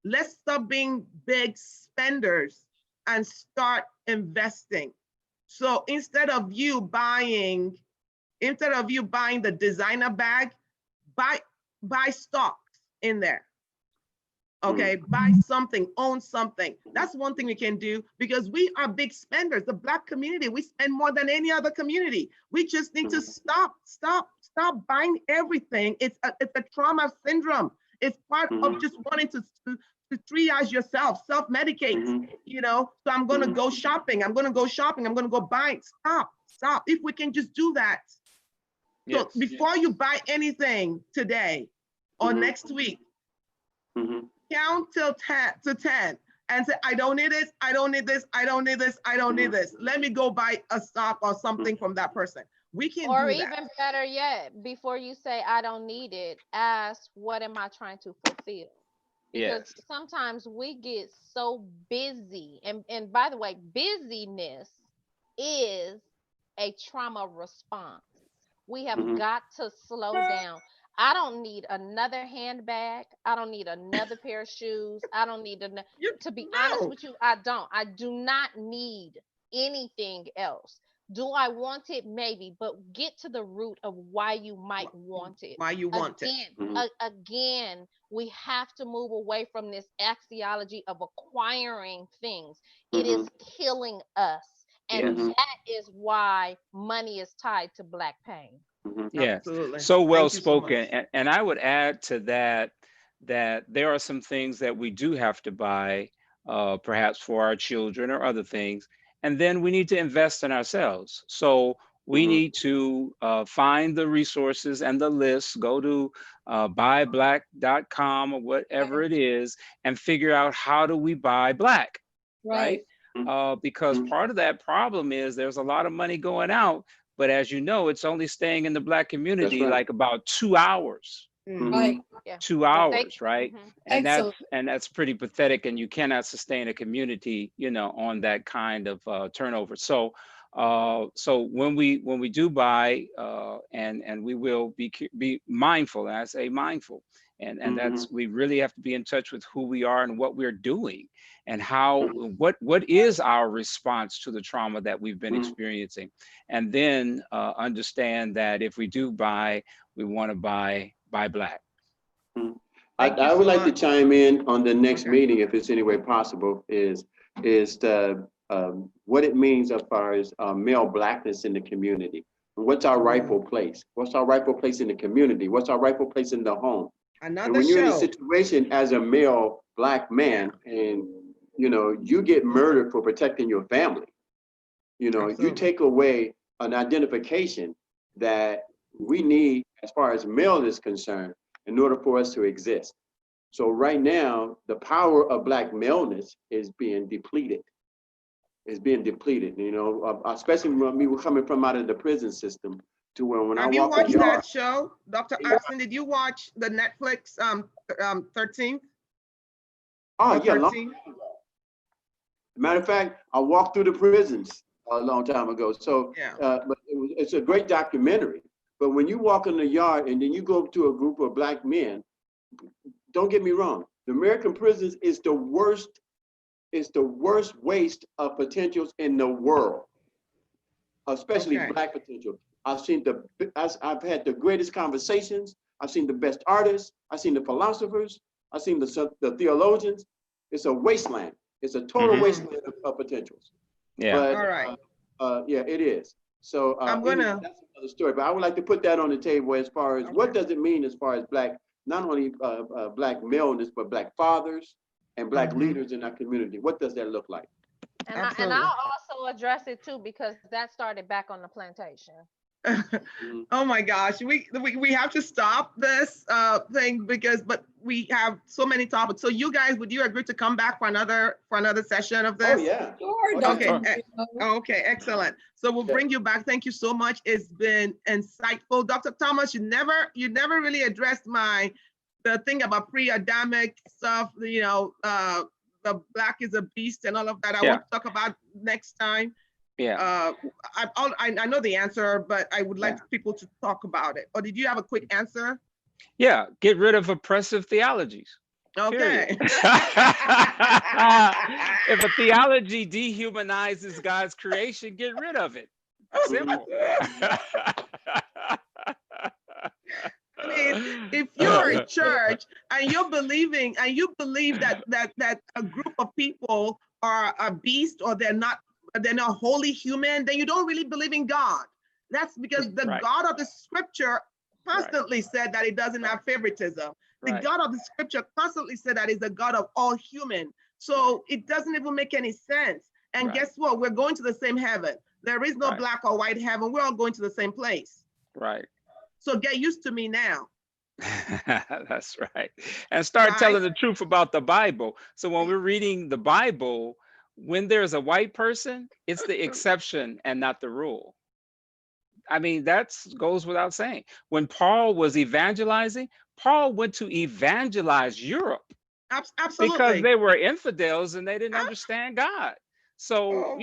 Let's stop being big spenders and start investing. So instead of you buying the designer bag, buy stocks in there. Okay, buy something, own something. That's one thing we can do, because we are big spenders. The Black community, we spend more than any other community. We just need to stop buying everything. It's a trauma syndrome. It's part of just wanting to triage yourself, self-medicate, So I'm going to go shopping. I'm going to go buy. Stop. If we can just do that. So before you buy anything today or next week, count till 10 and say, I don't need this, I don't need this, I don't need this, I don't need this. Let me go buy a stock or something from that person. We can do that. Or even better yet, before you say, I don't need it, ask, what am I trying to fulfill? Because sometimes we get so busy. And by the way, busyness is a trauma response. We have got to slow down. I don't need another handbag. I don't need another pair of shoes. I don't need to be honest with you, I do not need anything else. Do I want it? Maybe, but get to the root of why you might want it. Why you want it. Again, we have to move away from this axiology of acquiring things. It is killing us. And that is why money is tied to Black pain. Yes, absolutely. so well Thank you so spoken. much. And I would add to that there are some things that we do have to buy, perhaps for our children or other things, and then we need to invest in ourselves. So we need to find the resources and the lists, go to buyblack.com or whatever it is, and figure out, how do we buy Black, right? Because part of that problem is there's a lot of money going out, but as you know, it's only staying in the Black community like about 2 hours. Right. 2 hours, right? And Excellent. that's pretty pathetic, and you cannot sustain a community, on that kind of turnover. So So when we do buy, and we will be mindful, and I say mindful, and that's, we really have to be in touch with who we are and what we're doing, and how, what is our response to the trauma that we've been experiencing, and then understand that if we do buy, we want to buy Black. I would like to chime in on the next meeting, if it's any way possible, is what it means as far as male Blackness in the community. What's our rightful place? What's our rightful place in the community? What's our rightful place in the home? And when you're in a situation as a male Black man, and you get murdered for protecting your family, you take away an identification that we need as far as male is concerned in order for us to exist. So right now, the power of Black maleness is being depleted. It's being depleted, especially when we were coming from out of the prison system, to where when Have I you walk watched that show, Dr. Abston? Did you watch the Netflix 13th? Oh, yeah. 13? Matter of fact, I walked through the prisons a long time ago. So, but it's a great documentary. But when you walk in the yard and then you go to a group of Black men, don't get me wrong, the American prisons is the worst. It's the worst waste of potentials in the world, especially Black potential. I've had the greatest conversations. I've seen the best artists. I've seen the philosophers. I've seen the theologians. It's a wasteland. It's a total wasteland of potentials. Yeah. But, all right. Yeah, it is. So that's another story. But I would like to put that on the table as far as what does it mean as far as Black, not only Black maleness, but Black fathers and Black leaders in our community. What does that look like? And I'll also address it too, because that started back on the plantation. Oh my gosh, we have to stop this thing but we have so many topics. So you guys, would you agree to come back for another session of this? Oh yeah. Sure. Okay, excellent. So we'll bring you back. Thank you so much. It's been insightful. Dr. Thomas, you never really addressed the thing about pre-Adamic stuff, the Black is a beast and all of that. I want to talk about next time. Yeah. I know the answer, but I would like people to talk about it. Or did you have a quick answer? Yeah, get rid of oppressive theologies. Okay. If a theology dehumanizes God's creation, get rid of it. Simple. I mean, if you're a church and you believe that a group of people are a beast, or they're not wholly human, then you don't really believe in God. That's because the God of the scripture constantly said that it doesn't have favoritism. The God of the scripture constantly said that it's a God of all human. So it doesn't even make any sense. And guess what? We're going to the same heaven. There is no black or white heaven. We're all going to the same place. Right. So get used to me now. That's right. And start telling the truth about the Bible. So when we're reading the Bible, when there's a white person, it's the exception and not the rule. I mean, that goes without saying. When Paul was evangelizing, Paul went to evangelize Europe. Absolutely. Because they were infidels and they didn't understand God. So,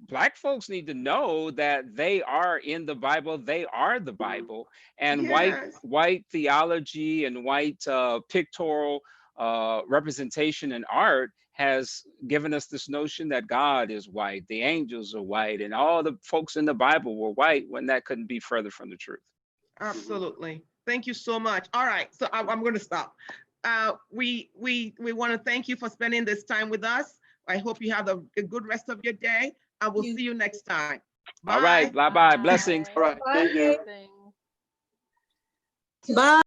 Black folks need to know that they are in the Bible. They are the Bible. And white theology and white pictorial representation in art has given us this notion that God is white, the angels are white, and all the folks in the Bible were white, when that couldn't be further from the truth. Absolutely. Thank you so much. All right, so I'm going to stop. We want to thank you for spending this time with us. I hope you have a good rest of your day, and we'll see you next time. Bye. All right, bye-bye. Blessings. All right, thank you. Bye.